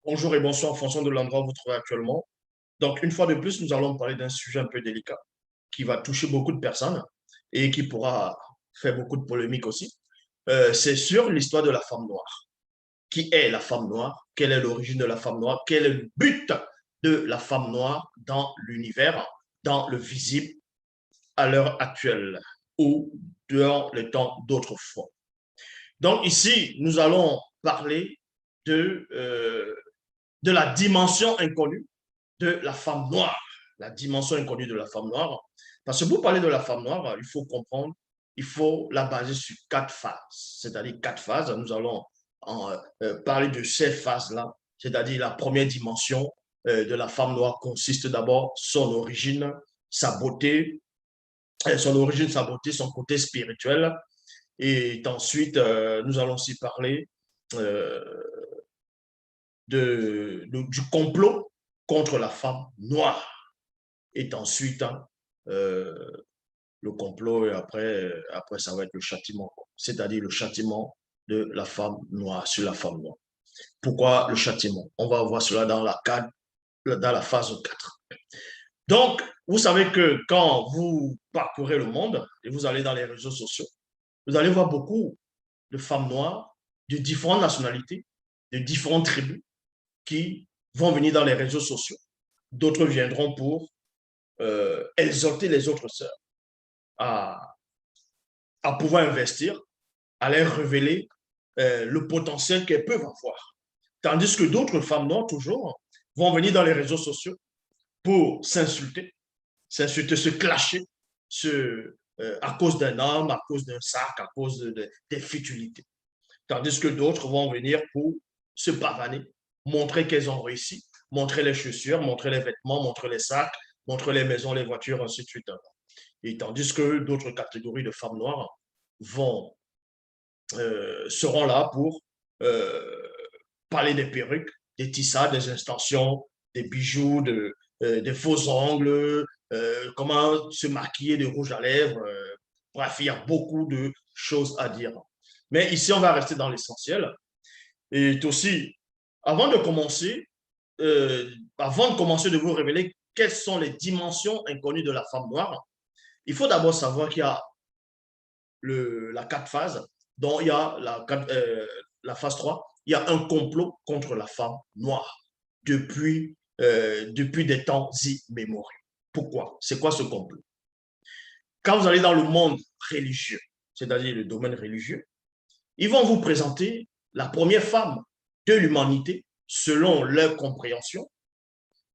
Bonjour et bonsoir en fonction de l'endroit où vous vous trouvez actuellement. Donc, une fois de plus, nous allons parler d'un sujet un peu délicat qui va toucher beaucoup de personnes et qui pourra faire beaucoup de polémiques aussi. C'est sur l'histoire de la femme noire. Qui est la femme noire? Quelle est l'origine de la femme noire? Quel est le but de la femme noire dans l'univers, dans le visible à l'heure actuelle ou dans le temps d'autrefois? Donc, ici, nous allons parler de la dimension inconnue de la femme noire. La dimension inconnue de la femme noire. Parce que pour parler de la femme noire, il faut comprendre, il faut la baser sur quatre phases. C'est-à-dire quatre phases. Nous allons parler de ces phases-là. C'est-à-dire la première dimension de la femme noire consiste d'abord son origine, sa beauté, son côté spirituel. Et ensuite, nous allons aussi parler euh, du complot contre la femme noire. Et ensuite, euh, le complot, et après, ça va être le châtiment, c'est-à-dire le châtiment de la femme noire sur la femme noire. Pourquoi le châtiment? On va voir cela dans la phase 4. Donc, vous savez que quand vous parcourez le monde et vous allez dans les réseaux sociaux, vous allez voir beaucoup de femmes noires de différentes nationalités, de différentes tribus qui vont venir dans les réseaux sociaux. D'autres viendront pour exhorter les autres sœurs à, à pouvoir investir, à leur révéler le potentiel qu'elles peuvent avoir. Tandis que d'autres femmes noires, toujours, vont venir dans les réseaux sociaux pour s'insulter, se clasher à cause d'un homme, à cause d'un sac, à cause des futilités. Tandis que d'autres vont venir pour se pavaner, montrer qu'elles ont réussi, montrer les chaussures, montrer les vêtements, montrer les sacs, montrer les maisons, les voitures, ainsi de suite. Et tandis que d'autres catégories de femmes noires seront là pour euh, parler des perruques, des tissades, des extensions, des bijoux, des faux ongles, comment se maquiller de rouge à lèvres. Bref, il y a beaucoup de choses à dire. Mais ici, on va rester dans l'essentiel. Et aussi, avant de commencer, avant de commencer de vous révéler quelles sont les dimensions inconnues de la femme noire, il faut d'abord savoir qu'il y a la 4 phases, dont il y a la phase 3, il y a un complot contre la femme noire depuis des temps immémoriaux. Pourquoi? C'est quoi ce complot? Quand vous allez dans le monde religieux, c'est-à-dire le domaine religieux, ils vont vous présenter la première femme de l'humanité selon leur compréhension.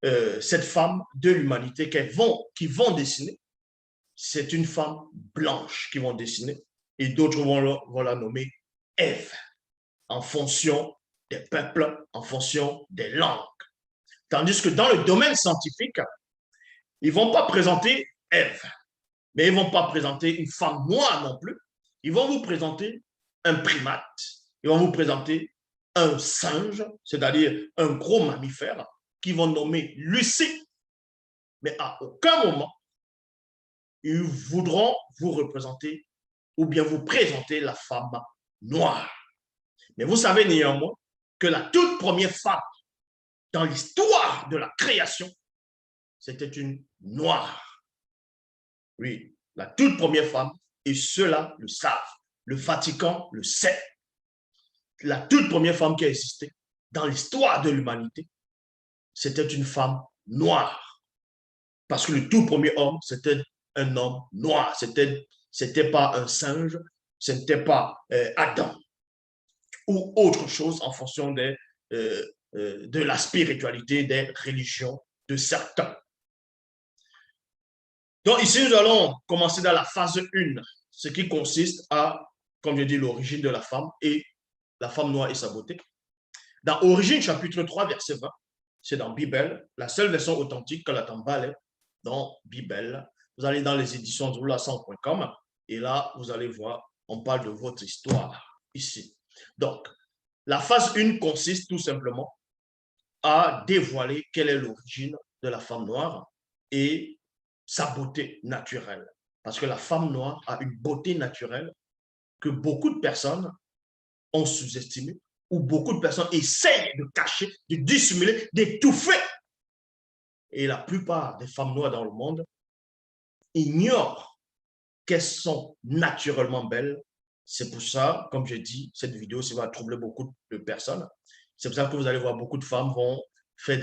Cette femme de l'humanité qui vont dessiner, c'est une femme blanche qu'ils vont dessiner et d'autres vont la nommer Ève en fonction des peuples, en fonction des langues. Tandis que dans le domaine scientifique, ils ne vont pas présenter Ève, mais ils ne vont pas présenter une femme noire non plus. Ils vont vous présenter un primate, ils vont vous présenter un singe, c'est-à-dire un gros mammifère, qu'ils vont nommer Lucie. Mais à aucun moment, ils voudront vous représenter ou bien vous présenter la femme noire. Mais vous savez néanmoins que la toute première femme dans l'histoire de la création, c'était une noire. Oui, la toute première femme, et ceux-là le savent. Le Vatican le sait. La toute première femme qui a existé dans l'histoire de l'humanité, c'était une femme noire. Parce que le tout premier homme, c'était un homme noir. C'était pas un singe, ce n'était pas Adam ou autre chose en fonction de la spiritualité des religions de certains. Donc ici, nous allons commencer dans la phase 1, ce qui consiste à, comme je dis, l'origine de la femme et la femme noire et sa beauté. Dans Origine, chapitre 3, verset 20, c'est dans Bible, la seule version authentique que la Tambale dans Bible. Vous allez dans les éditions zoulasan.com et là, vous allez voir, on parle de votre histoire ici. Donc, la phase 1 consiste tout simplement à dévoiler quelle est l'origine de la femme noire et sa beauté naturelle. Parce que la femme noire a une beauté naturelle que beaucoup de personnes ont sous-estimée où beaucoup de personnes essayent de cacher, de dissimuler, d'étouffer. Et la plupart des femmes noires dans le monde ignorent qu'elles sont naturellement belles. C'est pour ça, comme je dis, cette vidéo, ça va troubler beaucoup de personnes. C'est pour ça que vous allez voir beaucoup de femmes vont faire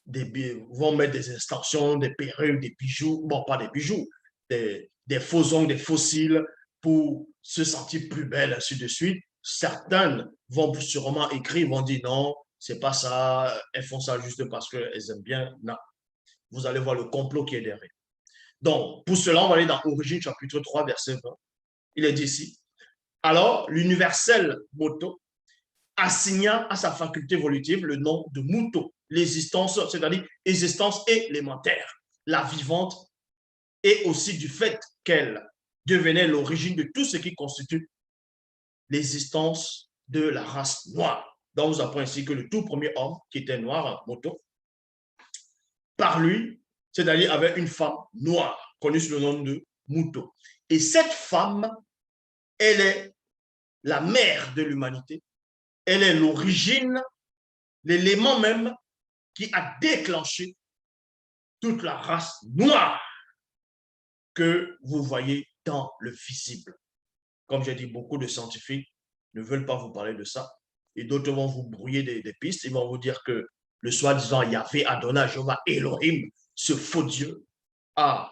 vont mettre des extensions, des perruques, des bijoux, bon, pas des bijoux, des faux ongles, des faux cils pour se sentir plus belle, ainsi de suite. Certaines vont sûrement écrire, vont dire non, c'est pas ça, elles font ça juste parce qu'elles aiment bien. Non, vous allez voir le complot qui est derrière. Donc, pour cela, on va aller dans Origine, chapitre 3, verset 20. Il est dit ici, alors l'universel moto assigna à sa faculté évolutive le nom de muto, l'existence, c'est-à-dire existence élémentaire, la vivante, et aussi du fait qu'elle devenait l'origine de tout ce qui constitue l'existence de la race noire. Donc, nous apprenons ici que le tout premier homme, qui était noir, Moto, par lui, c'est-à-dire avec une femme noire, connue sous le nom de Muto. Et cette femme, elle est la mère de l'humanité. Elle est l'origine, l'élément même qui a déclenché toute la race noire que vous voyez dans le visible. Comme j'ai dit, beaucoup de scientifiques ne veulent pas vous parler de ça. Et d'autres vont vous brouiller des pistes. Ils vont vous dire que le soi-disant Yahvé, Adonai, Jéhovah, Elohim, ce faux Dieu, a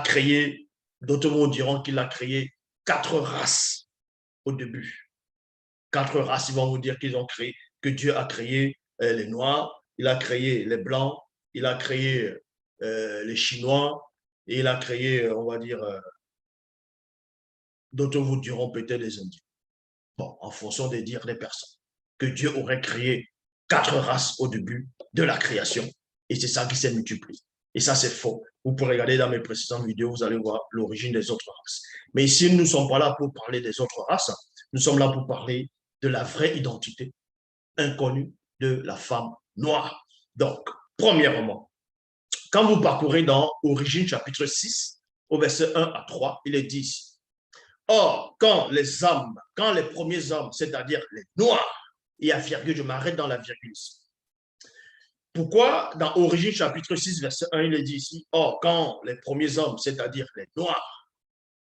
créé, d'autres vous diront qu'il a créé 4 races au début. 4 races, ils vont vous dire qu'ils ont créé, que Dieu a créé les Noirs, il a créé les Blancs, il a créé les Chinois, et il a créé, on va dire, d'autres vous diront peut-être les Indiens. Bon, en fonction des dires des personnes, que Dieu aurait créé 4 races au début de la création, et c'est ça qui s'est multiplié. Et ça, c'est faux. Vous pouvez regarder dans mes précédentes vidéos, vous allez voir l'origine des autres races. Mais ici, nous ne sommes pas là pour parler des autres races, nous sommes là pour parler de la vraie identité inconnue de la femme noire. Donc, premièrement, quand vous parcourez dans Origine chapitre 6, au verset 1 à 3, il est dit ici, or, quand les hommes, quand les premiers hommes, c'est-à-dire les noirs, et à virgule, je m'arrête dans la virgule ici. Pourquoi dans Origine chapitre 6, verset 1, il est dit ici, or, quand les premiers hommes, c'est-à-dire les noirs,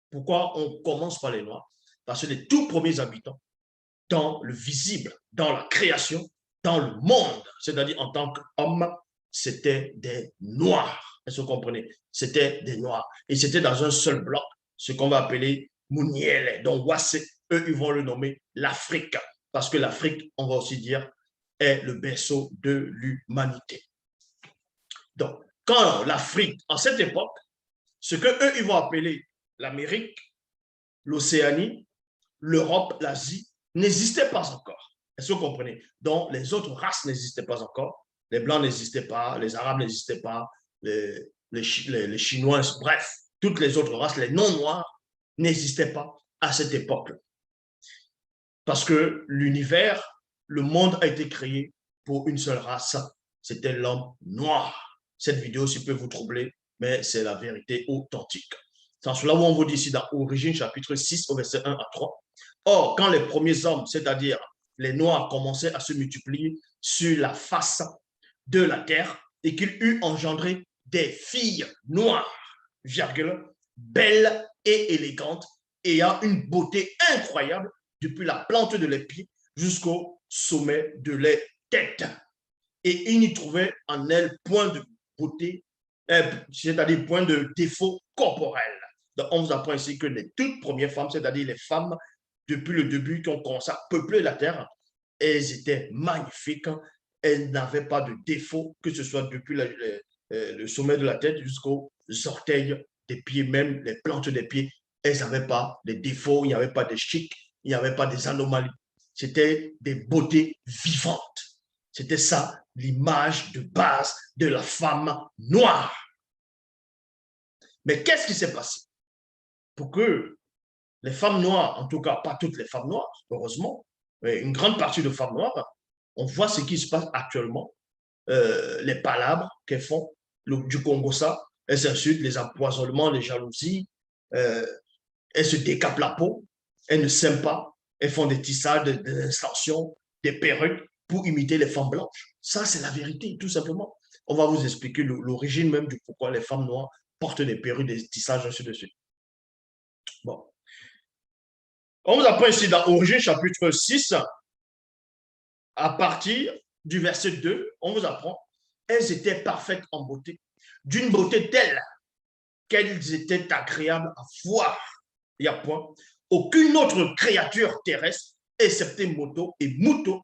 pourquoi on commence par les noirs? Parce que les tout premiers habitants, dans le visible, dans la création, dans le monde, c'est-à-dire en tant qu'homme, c'était des noirs. Est-ce que vous comprenez? C'était des noirs. Et c'était dans un seul bloc, ce qu'on va appeler Mouniele. Donc, Wassé, eux, ils vont le nommer l'Afrique. Parce que l'Afrique, on va aussi dire, est le berceau de l'humanité. Donc, quand l'Afrique, en cette époque, ce qu'eux, ils vont appeler l'Amérique, l'Océanie, l'Europe, l'Asie, n'existait pas encore. Est-ce que vous comprenez? Donc, les autres races n'existaient pas encore. Les Blancs n'existaient pas, les Arabes n'existaient pas, les Chinois, bref, toutes les autres races, les non-noirs, n'existaient pas à cette époque. Parce que l'univers, le monde a été créé pour une seule race, c'était l'homme noir. Cette vidéo, si peut vous troubler, mais c'est la vérité authentique. C'est cela où on vous dit ici dans Origine, chapitre 6, au verset 1 à 3. Or, quand les premiers hommes, c'est-à-dire les Noirs, commençaient à se multiplier sur la face de la terre et qu'ils eurent engendré des filles noires, virgule, belles et élégantes, ayant une beauté incroyable depuis la plante de leurs pieds jusqu'au sommet de leurs têtes. Et ils n'y trouvaient en elles point de beauté, c'est-à-dire point de défaut corporel. Donc, on vous apprend ici que les toutes premières femmes, c'est-à-dire les femmes depuis le début qui ont commencé à peupler la terre, elles étaient magnifiques, elles n'avaient pas de défaut, que ce soit depuis le sommet de la tête jusqu'aux orteils des pieds, même les plantes des pieds, elles n'avaient pas de défauts, il n'y avait pas de chic, il n'y avait pas des anomalies. C'était des beautés vivantes. C'était ça l'image de base de la femme noire. Mais qu'est-ce qui s'est passé pour que les femmes noires, en tout cas pas toutes les femmes noires, heureusement, mais une grande partie de femmes noires, on voit ce qui se passe actuellement, les palabres qu'elles font, du Congo ça, elles s'insultent, les empoisonnements, les jalousies, elles se décapent la peau, elles ne s'aiment pas, Elles font des tissages, des extensions, des perruques pour imiter les femmes blanches. Ça, c'est la vérité, tout simplement. On va vous expliquer l'origine même du pourquoi les femmes noires portent des perruques, des tissages, ainsi de suite. Bon. On vous apprend ici dans Origine chapitre 6, à partir du verset 2, on vous apprend, elles étaient parfaites en beauté, d'une beauté telle qu'elles étaient agréables à voir. Il y a point. Aucune autre créature terrestre, excepté Moto et Muto,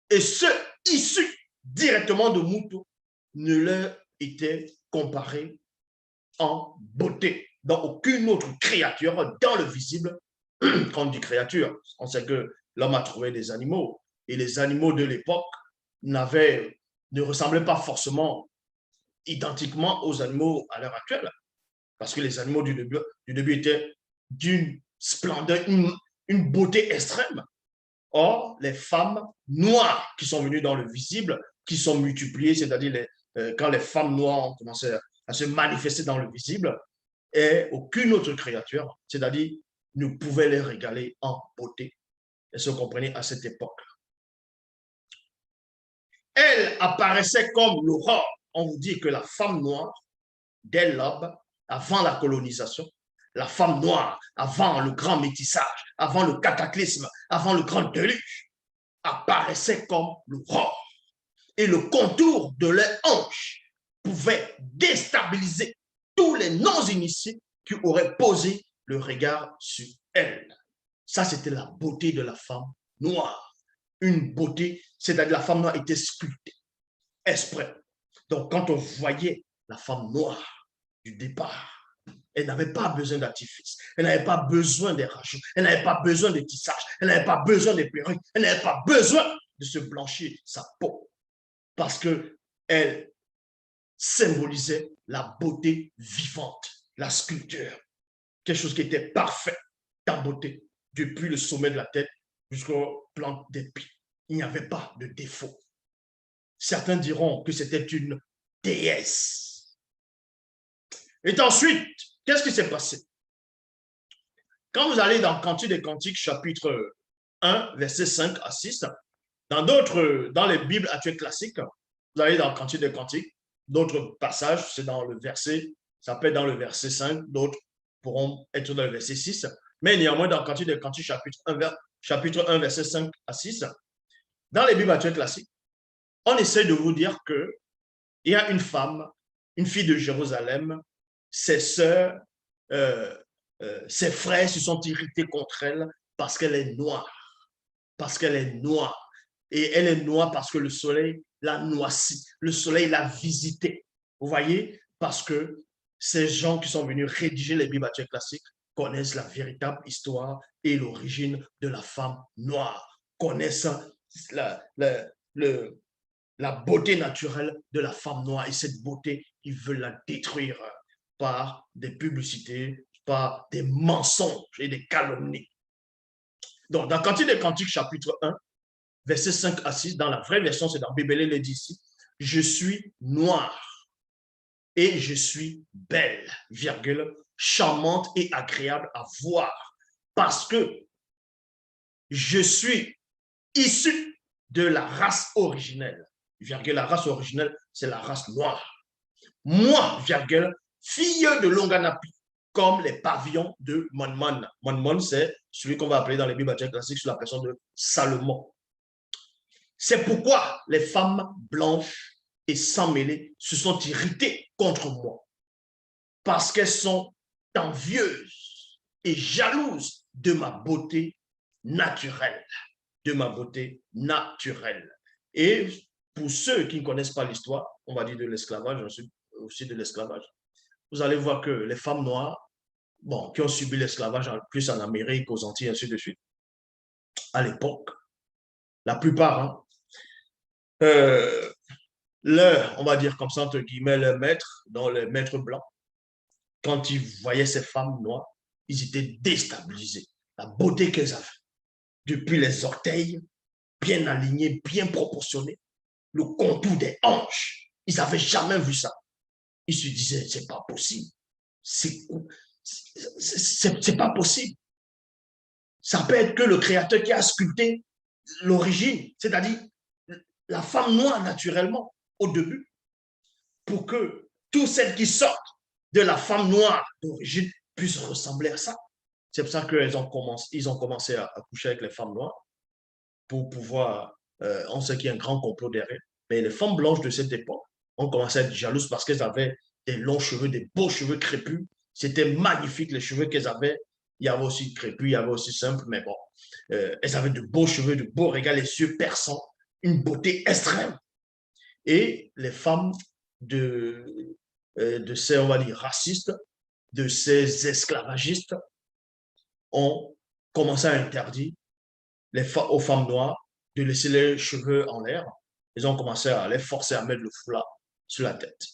et ceux issus directement de Muto, ne leur était comparé en beauté. Donc, aucune autre créature dans le visible, quand on dit créature, on sait que l'homme a trouvé des animaux, et les animaux de l'époque ne ressemblaient pas forcément identiquement aux animaux à l'heure actuelle, parce que les animaux du début étaient d'une splendeur, une beauté extrême. Or, les femmes noires qui sont venues dans le visible, qui sont multipliées, c'est-à-dire quand les femmes noires ont commencé à se manifester dans le visible, et aucune autre créature, c'est-à-dire ne pouvait les régaler en beauté. Elles se comprenaient à cette époque. Elle apparaissait comme l'aurore. On vous dit que la femme noire, dès l'aube, avant la colonisation, la femme noire, avant le grand métissage, avant le cataclysme, avant le grand déluge, apparaissait comme l'aurore. Et le contour de leurs hanches pouvait déstabiliser tous les non-initiés qui auraient posé le regard sur elle. Ça, c'était la beauté de la femme noire. Une beauté, c'est-à-dire la femme noire était sculptée, exprès. Donc, quand on voyait la femme noire du départ, elle n'avait pas besoin d'artifice, elle n'avait pas besoin des rajouts, elle n'avait pas besoin de tissage, elle n'avait pas besoin des perruques, elle n'avait pas besoin de se blanchir sa peau, parce qu'elle symbolisait la beauté vivante, la sculpture, quelque chose qui était parfait en beauté, depuis le sommet de la tête jusqu'aux plantes des pieds. Il n'y avait pas de défaut. Certains diront que c'était une déesse. Et ensuite, qu'est-ce qui s'est passé? Quand vous allez dans Cantique des Cantiques, chapitre 1, versets 5 à 6, dans les Bibles actuelles classiques, vous allez dans Cantique des Cantiques, d'autres passages, c'est dans le verset, ça peut être dans le verset 5, d'autres pourront être dans le verset 6, mais néanmoins dans Cantique des Cantiques, chapitre 1, verset 5 à 6, dans les Bibles actuelles classiques, on essaie de vous dire qu'il y a une femme, une fille de Jérusalem, ses sœurs, ses frères se sont irrités contre elle parce qu'elle est noire. Parce qu'elle est noire. Et elle est noire parce que le soleil l'a noircie. Le soleil l'a visitée. Vous voyez? Parce que ces gens qui sont venus rédiger les Bibles classiques connaissent la véritable histoire et l'origine de la femme noire. Connaissent la beauté naturelle de la femme noire. Et cette beauté, ils veulent la détruire par des publicités, par des mensonges et des calomnies. Donc, dans Cantique des Cantiques, chapitre 1, versets 5 à 6, dans la vraie version, c'est dans Bibélé, il dit ici, je suis noire et je suis belle, virgule, charmante et agréable à voir, parce que je suis issu de la race originelle. Virgule, la race originelle, c'est la race noire. Moi, virgule, fille de Longanapi, comme les pavillons de Monmon. Monmon, c'est celui qu'on va appeler dans les Bibles classiques sous la personne de Salomon. C'est pourquoi les femmes blanches et sans mêlée se sont irritées contre moi, parce qu'elles sont envieuses et jalouses de ma beauté naturelle, de ma beauté naturelle. Et pour ceux qui ne connaissent pas l'histoire, on va dire de l'esclavage, aussi de l'esclavage, vous allez voir que les femmes noires, bon, qui ont subi l'esclavage plus en Amérique, aux Antilles, ainsi de suite, à l'époque, la plupart, hein, on va dire comme ça, entre guillemets, leur maître, dans les maîtres blancs, quand ils voyaient ces femmes noires, ils étaient déstabilisés. La beauté qu'elles avaient, depuis les orteils, bien alignés, bien proportionnés, le contour des hanches, ils n'avaient jamais vu ça. Ils se disaient, c'est pas possible. C'est pas possible. ça peut être que le Créateur qui a sculpté l'origine, c'est-à-dire la femme noire naturellement au début, pour que toutes celles qui sortent de la femme noire d'origine puissent ressembler à ça. C'est pour ça qu'ils ont commencé à coucher avec les femmes noires pour pouvoir, on sait qu'il y a un grand complot derrière, mais les femmes blanches de cette époque ont commencé à être jalouses parce qu'elles avaient des longs cheveux, des beaux cheveux crépus. C'était magnifique les cheveux qu'elles avaient. Il y avait aussi crépus, il y avait aussi simple, mais bon, elles avaient de beaux cheveux, de beaux regards, les yeux perçants, une beauté extrême. Et les femmes de ces, on va dire, racistes, de ces esclavagistes, ont commencé à interdire aux femmes noires de laisser les cheveux en l'air. Ils ont commencé à les forcer à mettre le foulard sur la tête.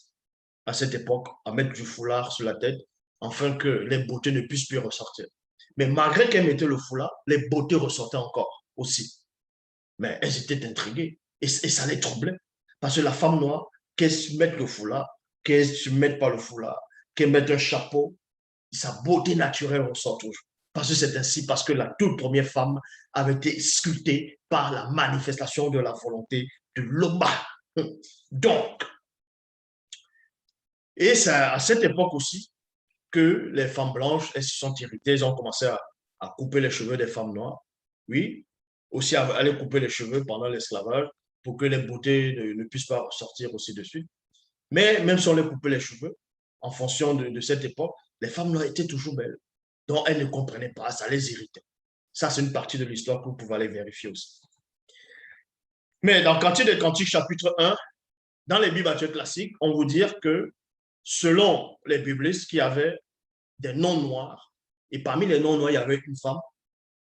À cette époque, à mettre du foulard sur la tête, afin que les beautés ne puissent plus ressortir. Mais malgré qu'elles mettaient le foulard, les beautés ressortaient encore aussi. Mais elles étaient intriguées et ça les troublait. Parce que la femme noire, qu'elle se mette le foulard, qu'elle ne se mette pas le foulard, qu'elle mette un chapeau, sa beauté naturelle ressort toujours. Parce que c'est ainsi, parce que la toute première femme avait été sculptée par la manifestation de la volonté de l'Oba. Donc, et c'est à cette époque aussi que les femmes blanches, elles se sont irritées, elles ont commencé à couper les cheveux des femmes noires. Oui, aussi à aller couper les cheveux pendant l'esclavage pour que les beautés ne puissent pas sortir aussi dessus. Mais même si on les coupait les cheveux, en fonction de cette époque, les femmes noires étaient toujours belles. Donc, elles ne comprenaient pas, ça les irritait. Ça, c'est une partie de l'histoire que vous pouvez aller vérifier aussi. Mais dans Cantique des Cantiques, chapitre 1, dans les Bibles classiques, on vous dit que selon les biblistes qui avaient des noms noirs, et parmi les noms noirs, il y avait une femme,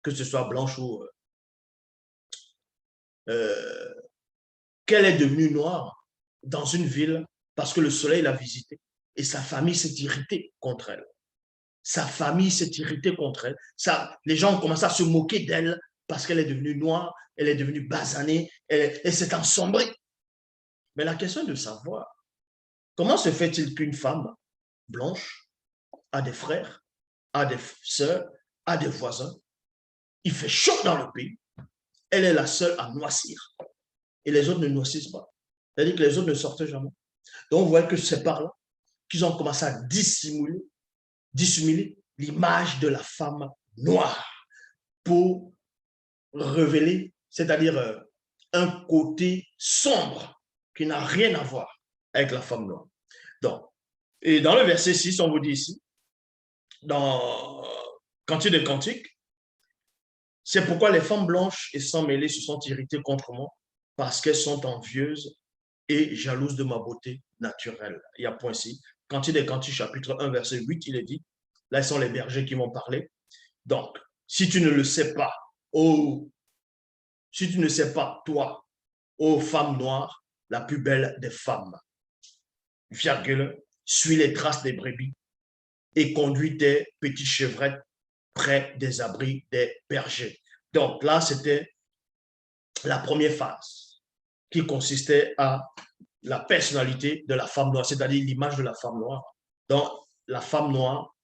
que ce soit blanche ou qu'elle est devenue noire dans une ville parce que le soleil l'a visitée et sa famille s'est irritée contre elle. Sa famille s'est irritée contre elle. Les gens ont commencé à se moquer d'elle parce qu'elle est devenue noire, elle est devenue basanée, elle s'est ensombrée. Mais la question est de savoir, comment se fait-il qu'une femme blanche a des frères, a des sœurs, a des voisins, il fait chaud dans le pays, elle est la seule à noircir et les autres ne noircissent pas. C'est-à-dire que les autres ne sortent jamais. Donc, on voit que c'est par là qu'ils ont commencé à dissimuler l'image de la femme noire pour révéler, c'est-à-dire un côté sombre qui n'a rien à voir avec la femme noire. Donc, et dans le verset 6, on vous dit ici, dans Cantique des Cantiques, c'est pourquoi les femmes blanches et sans mêlée se sont irritées contre moi, parce qu'elles sont envieuses et jalouses de ma beauté naturelle. Il y a point ici. Cantique des Cantiques, chapitre 1, verset 8, il est dit, là, ce sont les bergers qui vont parler. Donc, si tu ne le sais pas, si tu ne sais pas, toi, ô femme noire, la plus belle des femmes, virgule, suis les traces des brebis et conduis tes petits chevrettes près des abris des bergers. Donc là, c'était la première phase qui consistait à la personnalité de la femme noire, c'est-à-dire l'image de la femme noire. Donc, la femme noire,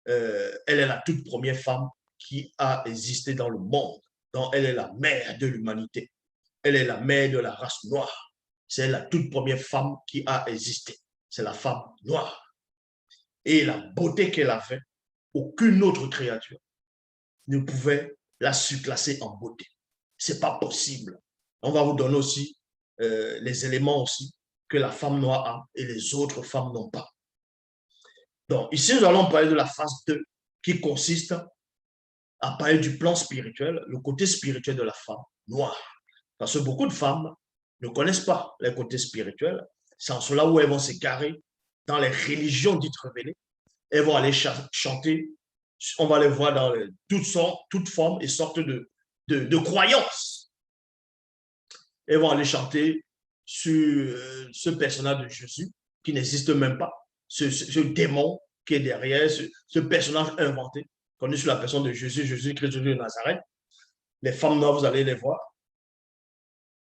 elle est la toute première femme qui a existé dans le monde. Donc, elle est la mère de l'humanité. Elle est la mère de la race noire. C'est la toute première femme qui a existé. C'est la femme noire. Et la beauté qu'elle avait, aucune autre créature ne pouvait la surclasser en beauté. Ce n'est pas possible. On va vous donner aussi les éléments aussi que la femme noire a et les autres femmes n'ont pas. Donc, ici, nous allons parler de la phase 2 qui consiste à parler du plan spirituel, le côté spirituel de la femme noire. Parce que beaucoup de femmes ne connaissent pas les côtés spirituels. C'est en cela où elles vont s'égarer dans les religions dites révélées. Elles vont aller chanter. On va les voir dans toutes formes et sortes de croyances. Elles vont aller chanter sur ce personnage de Jésus qui n'existe même pas, ce démon qui est derrière, ce personnage inventé, connu sur la personne de Jésus, Jésus-Christ de Nazareth. Les femmes noires, vous allez les voir.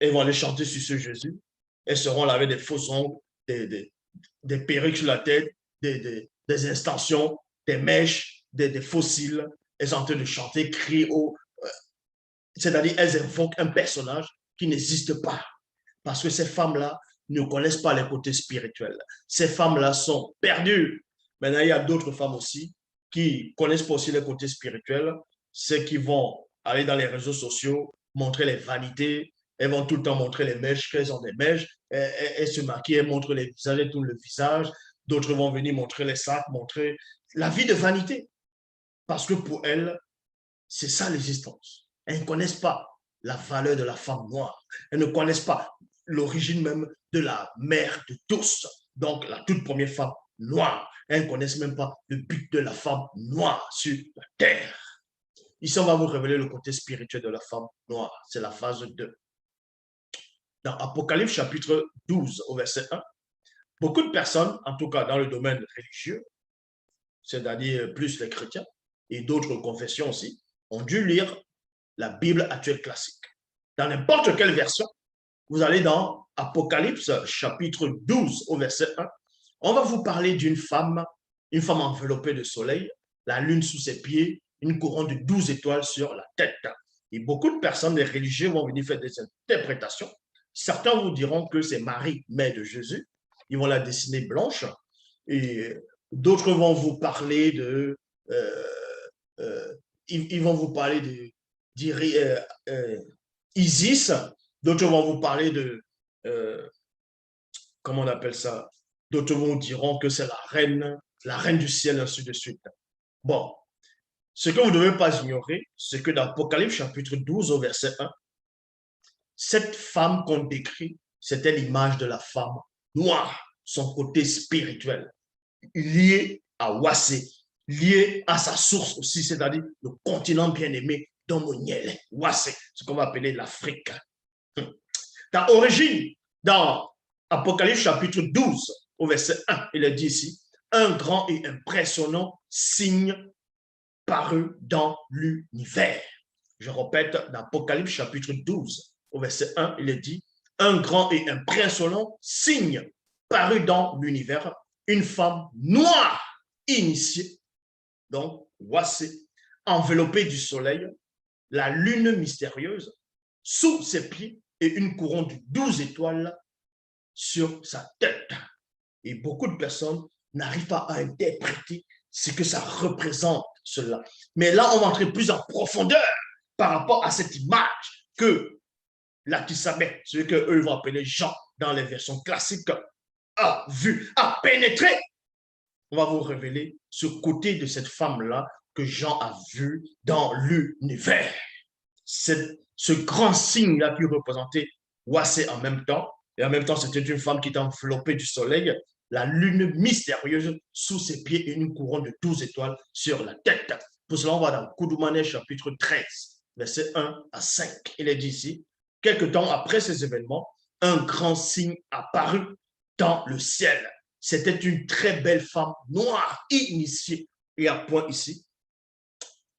Elles vont aller chanter sur ce Jésus. Elles seront là avec des faux ongles, des perruques sur la tête, des extensions, des mèches, des fossiles. Elles sont en train de chanter, crier c'est-à-dire elles invoquent un personnage qui n'existe pas. Parce que ces femmes-là ne connaissent pas les côtés spirituels. Ces femmes-là sont perdues. Maintenant, il y a d'autres femmes aussi qui connaissent pas aussi les côtés spirituels. Ceux qui vont aller dans les réseaux sociaux, montrer les vanités. Elles vont tout le temps montrer les mèches, qu'elles ont des mèches. Elles se maquillent, elles montrent les visages, elles tournent le visage. D'autres vont venir montrer les sacs, montrer la vie de vanité. Parce que pour elles, c'est ça l'existence. Elles ne connaissent pas la valeur de la femme noire. Elles ne connaissent pas l'origine même de la mère de tous. Donc, la toute première femme noire. Elles ne connaissent même pas le but de la femme noire sur la terre. Ici, on va vous révéler le côté spirituel de la femme noire. C'est la phase 2. Dans Apocalypse chapitre 12 au verset 1, beaucoup de personnes, en tout cas dans le domaine religieux, c'est-à-dire plus les chrétiens et d'autres confessions aussi, ont dû lire la Bible actuelle classique. Dans n'importe quelle version, vous allez dans Apocalypse chapitre 12 au verset 1, on va vous parler d'une femme, une femme enveloppée de soleil, la lune sous ses pieds, une couronne de 12 étoiles sur la tête. Et beaucoup de personnes, les religieux, vont venir faire des interprétations. Certains vous diront que c'est Marie, mère de Jésus. Ils vont la dessiner blanche. Et d'autres vont vous parler de... ils vont vous parler de Isis. D'autres vont vous parler de... comment on appelle ça? D'autres vous diront que c'est la reine du ciel, ainsi de suite. Bon, ce que vous ne devez pas ignorer, c'est que dans Apocalypse chapitre 12 au verset 1, cette femme qu'on décrit, c'était l'image de la femme noire, son côté spirituel, lié à Wassé, lié à sa source aussi, c'est-à-dire le continent bien-aimé d'Omoniel, Wassé, ce qu'on va appeler l'Afrique. Dans Origine, dans Apocalypse chapitre 12, au verset 1, il est dit ici, un grand et impressionnant signe paru dans l'univers. Je répète, dans Apocalypse chapitre 12, au verset 1, il est dit, un grand et impressionnant signe paru dans l'univers, une femme noire initiée, donc Wassé, enveloppée du soleil, la lune mystérieuse, sous ses pieds et une couronne de 12 étoiles sur sa tête. Et beaucoup de personnes n'arrivent pas à interpréter ce que ça représente, cela. Mais là, on va entrer plus en profondeur par rapport à cette image que l'Akisabé, ce qu'eux vont appeler Jean dans les versions classiques, a vu, a pénétré. On va vous révéler ce côté de cette femme-là que Jean a vu dans l'univers. Ce grand signe-là qui représentait Wassé en même temps, et en même temps, c'était une femme qui était enveloppée du soleil, la lune mystérieuse sous ses pieds et une couronne de 12 étoiles sur la tête. Pour cela, on va dans Koudoumane chapitre 13, versets 1 à 5. Il est dit ici, quelque temps après ces événements, un grand signe apparut dans le ciel. C'était une très belle femme noire, initiée, et à point ici.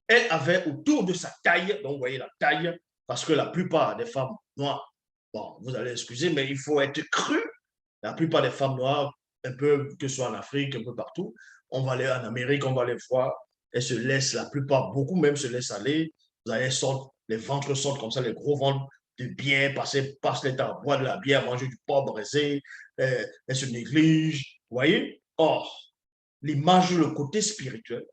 Elle avait autour de sa taille, donc vous voyez la taille, parce que la plupart des femmes noires, bon, vous allez excuser, mais il faut être cru. La plupart des femmes noires, un peu, que ce soit en Afrique, un peu partout, on va aller en Amérique, on va les voir, elles se laissent, la plupart, beaucoup même se laissent aller. Vous allez sortent, les ventres sortent comme ça, les gros ventres de bière, passent les temps à boire de la bière, manger du porc braisé, elles se négligent, vous voyez? Or, l'image, le côté spirituel,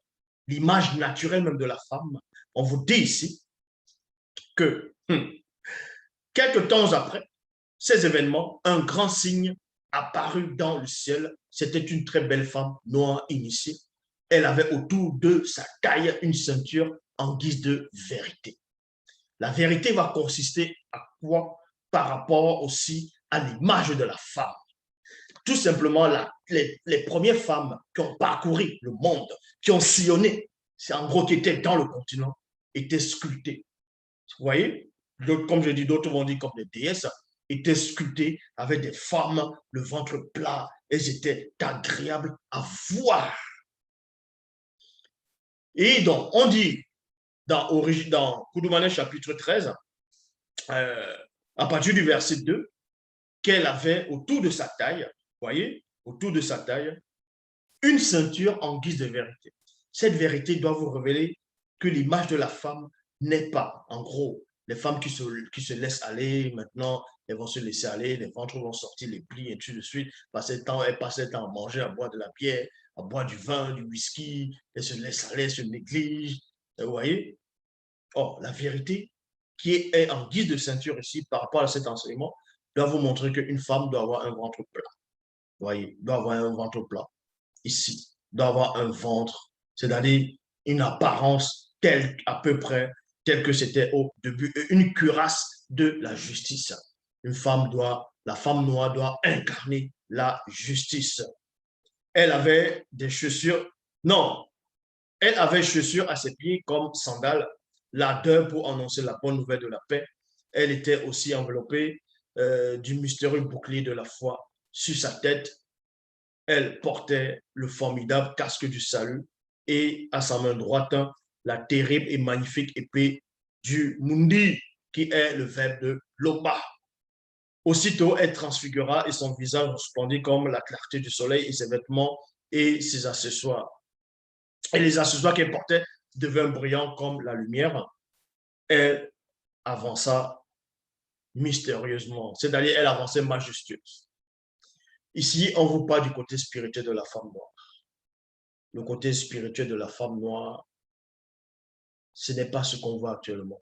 l'image naturelle même de la femme, on vous dit ici que quelques temps après ces événements, un grand signe apparut dans le ciel. C'était une très belle femme noire initiée. Elle avait autour de sa taille une ceinture en guise de vérité. La vérité va consister à quoi? Par rapport aussi à l'image de la femme. Tout simplement, les premières femmes qui ont parcouru le monde, qui ont sillonné, c'est en gros qui étaient dans le continent, étaient sculptées. Vous voyez? Comme je dis, d'autres vont dire comme des déesses, étaient sculptées avec des formes, le ventre plat, elles étaient agréables à voir. Et donc, on dit dans Koudoumane chapitre 13, à partir du verset 2, qu'elle avait autour de sa taille, vous voyez, autour de sa taille, une ceinture en guise de vérité. Cette vérité doit vous révéler que l'image de la femme n'est pas, en gros, les femmes qui se laissent aller, maintenant, elles vont se laisser aller, les ventres vont sortir, les plis, et ainsi de suite. Elles passent le temps à manger, à boire de la bière, à boire du vin, du whisky, elles se laissent aller, elles se négligent. Vous voyez? Or, la vérité qui est en guise de ceinture ici par rapport à cet enseignement doit vous montrer qu'une femme doit avoir un ventre plat. Vous voyez? Doit avoir un ventre plat ici, doit avoir un ventre, c'est-à-dire une apparence telle, à peu près, telle que c'était au début, une cuirasse de la justice. La femme noire doit incarner la justice. Elle avait des chaussures, non, elle avait chaussures à ses pieds comme sandales, l'ardeur pour annoncer la bonne nouvelle de la paix. Elle était aussi enveloppée du mystérieux bouclier de la foi sur sa tête. Elle portait le formidable casque du salut et à sa main droite la terrible et magnifique épée du Mundi, qui est le verbe de Loba. Aussitôt, elle transfigura et son visage resplendit comme la clarté du soleil et ses vêtements et ses accessoires. Et les accessoires qu'elle portait devinrent brillants comme la lumière. Elle avança mystérieusement, c'est-à-dire elle avançait majestueuse. Ici, on vous parle du côté spirituel de la femme noire. Le côté spirituel de la femme noire, ce n'est pas ce qu'on voit actuellement.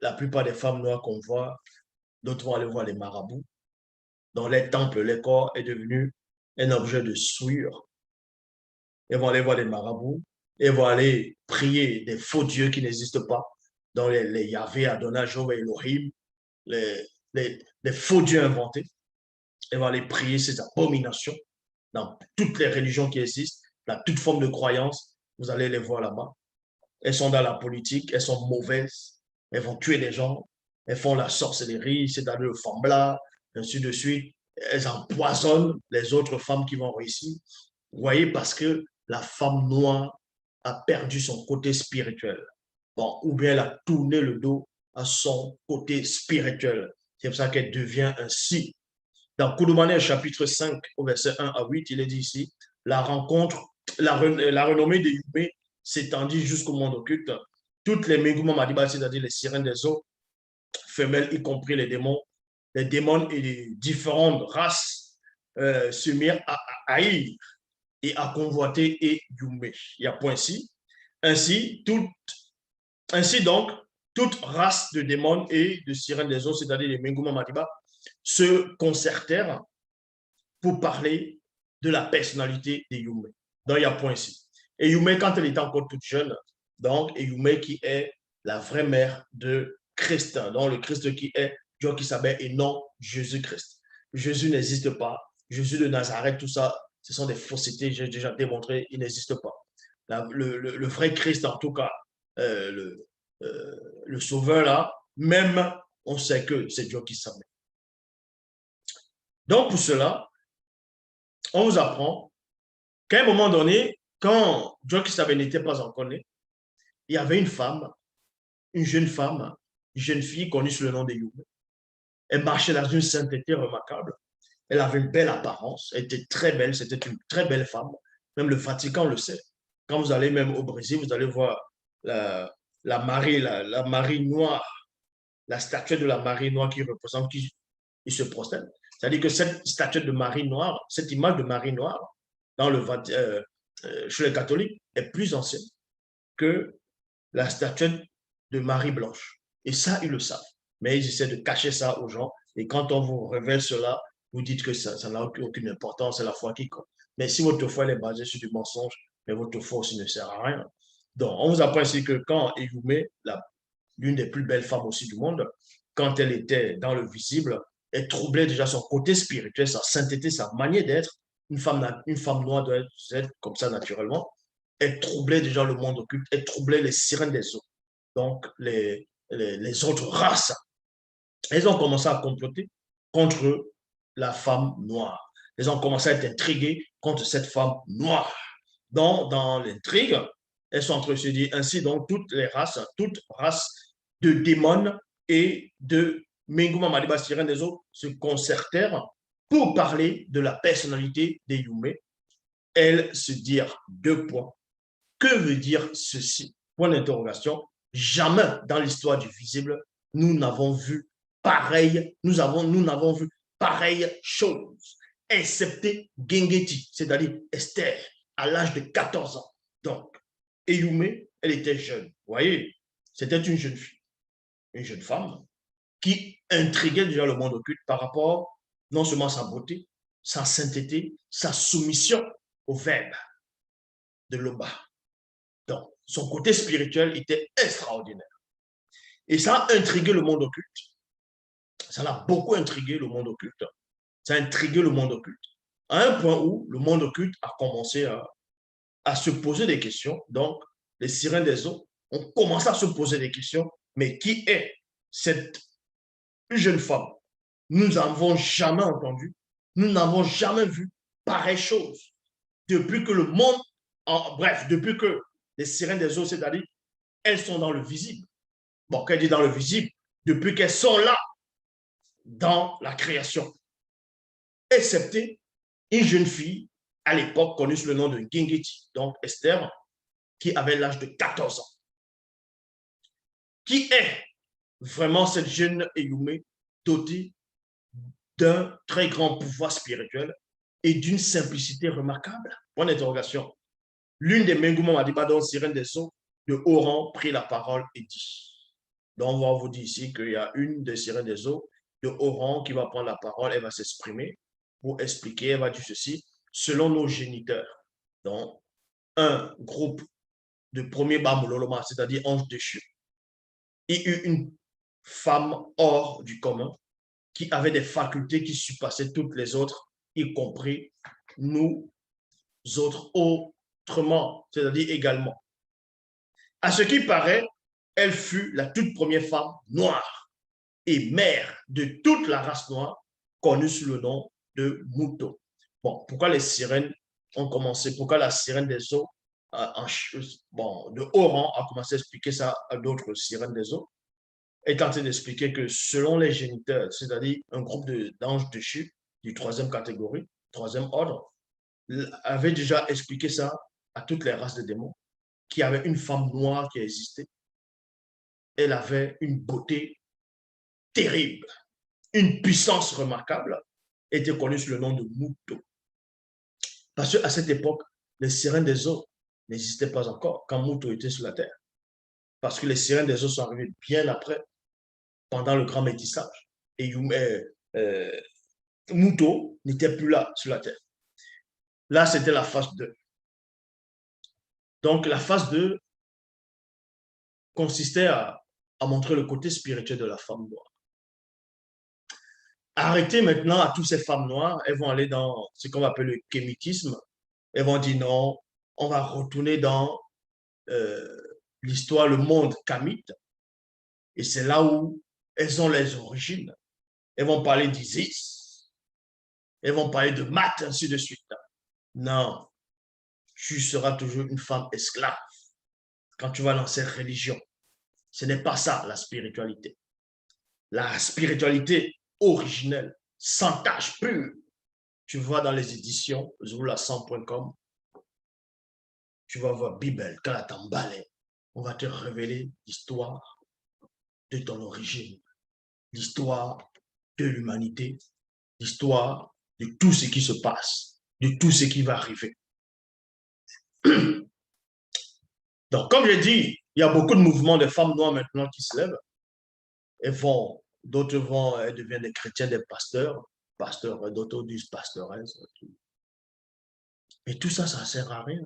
La plupart des femmes noires qu'on voit, d'autres vont aller voir les marabouts. Dans les temples, le corps est devenu un objet de souillure. Elles vont aller voir les marabouts, elles vont aller prier des faux dieux qui n'existent pas, dans les Yahvé, Adonai, Jéhovah, Elohim, les faux dieux inventés. Elles vont aller prier ces abominations dans toutes les religions qui existent, dans toute forme de croyance. Vous allez les voir là-bas. Elles sont dans la politique, elles sont mauvaises, elles vont tuer des gens, elles font la sorcellerie, c'est-à-dire le fambla, ainsi de suite. Elles empoisonnent les autres femmes qui vont réussir. Vous voyez, parce que la femme noire a perdu son côté spirituel. Bon, ou bien elle a tourné le dos à son côté spirituel. C'est pour ça qu'elle devient ainsi. Dans Koudoumane, chapitre 5, au verset 1 à 8, il est dit ici, la rencontre, la renommée de Yubé s'étendit jusqu'au monde occulte. Toutes les Meguma Madiba, c'est-à-dire les sirènes des eaux, femelles, y compris les démons et les différentes races se mirent à haïr et à convoiter et Yumé. Il y a point ici. Ainsi donc, toute race de démons et de sirènes des eaux, c'est-à-dire les Meguma Madiba, se concertèrent pour parler de la personnalité de Yumé. Donc, il y a point ici. Et Yumé, quand elle était encore toute jeune, donc, et Yumé qui est la vraie mère de Christ, donc le Christ qui est Dieu qui s'appelle et non Jésus-Christ. Jésus n'existe pas. Jésus de Nazareth, tout ça, ce sont des faussetés, j'ai déjà démontré, il n'existe pas. Le vrai Christ, en tout cas, le sauveur là, même on sait que c'est Dieu qui s'appelle. Donc, pour cela, on vous apprend qu'à un moment donné, quand Dieu qui s'appelle n'était pas encore né, il y avait une femme, une jeune fille connue sous le nom de Yumé. Elle marchait dans une sainteté remarquable. Elle avait une belle apparence, elle était très belle, c'était une très belle femme. Même le Vatican le sait. Quand vous allez même au Brésil, vous allez voir la Marie noire, la statue de la Marie noire qui représente, qui se prosterne. C'est-à-dire que cette statue de Marie noire, cette image de Marie noire, dans chez les catholiques, est plus ancienne que la statue de Marie blanche. Et ça, ils le savent. Mais ils essaient de cacher ça aux gens. Et quand on vous révèle cela, vous dites que ça n'a aucune importance, c'est la foi qui compte. Mais si votre foi est basée sur du mensonge, mais votre foi aussi ne sert à rien. Donc, on vous apprend ici que quand Eyoumé, l'une des plus belles femmes aussi du monde, quand elle était dans le visible, elle troublait déjà son côté spirituel, sa sainteté, sa manière d'être. Une femme noire doit être comme ça naturellement. Elle troublait déjà le monde occulte, elle troublait les sirènes des eaux. Donc, les autres races, elles ont commencé à comploter contre la femme noire. Elles ont commencé à être intriguées contre cette femme noire. Donc, dans l'intrigue, elles sont en train de se dire ainsi, donc, toutes races de démons et de Menguma Madiba Sirène des autres se concertèrent pour parler de la personnalité de Yumé. Elles se dirent deux points. Que veut dire ceci? Point d'interrogation. jamais dans l'histoire du visible, nous n'avons vu pareil, nous n'avons vu pareille chose, excepté Gengeti, c'est-à-dire Esther, à l'âge de 14 ans. Donc, Eyume, elle était jeune. Vous voyez, c'était une jeune fille, une jeune femme qui intriguait déjà le monde occulte par rapport non seulement à sa beauté, sa sainteté, sa soumission au verbe de l'Oba. Donc, son côté spirituel était extraordinaire. Et ça a intrigué le monde occulte. Ça l'a beaucoup intrigué le monde occulte. Ça a intrigué le monde occulte. À un point où le monde occulte a commencé à se poser des questions. Donc, les sirènes des eaux ont commencé à se poser des questions. Mais qui est cette jeune femme? Nous n'avons jamais entendu, nous n'avons jamais vu pareille chose. Depuis que le monde, bref, depuis que les sirènes des eaux, c'est-à-dire, elles sont dans le visible. Bon, qu'elle dit dans le visible, depuis qu'elles sont là, dans la création. Excepté une jeune fille, à l'époque connue sous le nom de Gengeti, donc Esther, qui avait l'âge de 14 ans. Qui est vraiment cette jeune Eyume dotée d'un très grand pouvoir spirituel et d'une simplicité remarquable? Point d'interrogation. L'une des Mengoumon Madiba, dont Sirène des Eaux, de haut rang, prit la parole et dit. Donc, on va vous dire ici qu'il y a une des Sirènes des Eaux de haut rang qui va prendre la parole, elle va s'exprimer pour expliquer, elle va dire ceci, selon nos géniteurs. Donc, un groupe de premier Bambololoma, c'est-à-dire ange déchu, il y eut une femme hors du commun qui avait des facultés qui surpassaient toutes les autres, y compris nous autres autrement, c'est-à-dire également. À ce qui paraît, elle fut la toute première femme noire et mère de toute la race noire, connue sous le nom de Muto. Bon, pourquoi les sirènes ont commencé, pourquoi la sirène des eaux de haut rang a commencé à expliquer ça à d'autres sirènes des eaux, est en train d'expliquer que selon les géniteurs, c'est-à-dire un groupe d'anges déchus du troisième catégorie, troisième ordre, avait déjà expliqué ça à toutes les races de démons, qu'il y avait une femme noire qui existait. Elle avait une beauté terrible, une puissance remarquable, était connue sous le nom de Muto. Parce qu'à cette époque, les sirènes des eaux n'existaient pas encore quand Muto était sur la terre. Parce que les sirènes des eaux sont arrivées bien après, pendant le grand métissage. Et Muto n'était plus là sur la terre. Là, c'était la phase 2. Donc, la phase 2 consistait à montrer le côté spirituel de la femme noire. Arrêtez maintenant à toutes ces femmes noires, elles vont aller dans ce qu'on appelle le kémitisme. Elles vont dire non, on va retourner dans l'histoire, le monde kamite. Et c'est là où elles ont les origines. Elles vont parler d'Isis, elles vont parler de Math, ainsi de suite. Non, tu seras toujours une femme esclave quand tu vas dans cette religion. Ce n'est pas ça, la spiritualité. La spiritualité originelle, sans tache pure, tu vois dans les éditions zoula100.com, tu vas voir Bible, Kalatambale, on va te révéler l'histoire de ton origine, l'histoire de l'humanité, l'histoire de tout ce qui se passe, de tout ce qui va arriver. Donc, comme je dis, il y a beaucoup de mouvements de femmes noires maintenant qui se lèvent. D'autres vont, elles deviennent des chrétiens, des pasteurs, d'autres disent pasteuresses. Mais tout ça, ça ne sert à rien.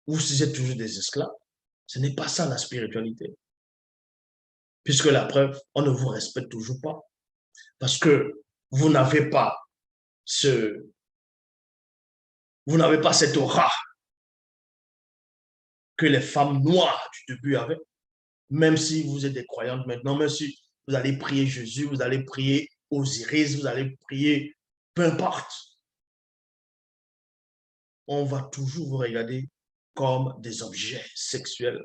Ou si c'est toujours des esclaves, ce n'est pas ça la spiritualité. Puisque la preuve, on ne vous respecte toujours pas. Parce que vous n'avez pas cette aura que les femmes noires du début avaient. Même si vous êtes des croyantes maintenant, même si vous allez prier Jésus, vous allez prier Osiris, vous allez prier, peu importe. On va toujours vous regarder comme des objets sexuels.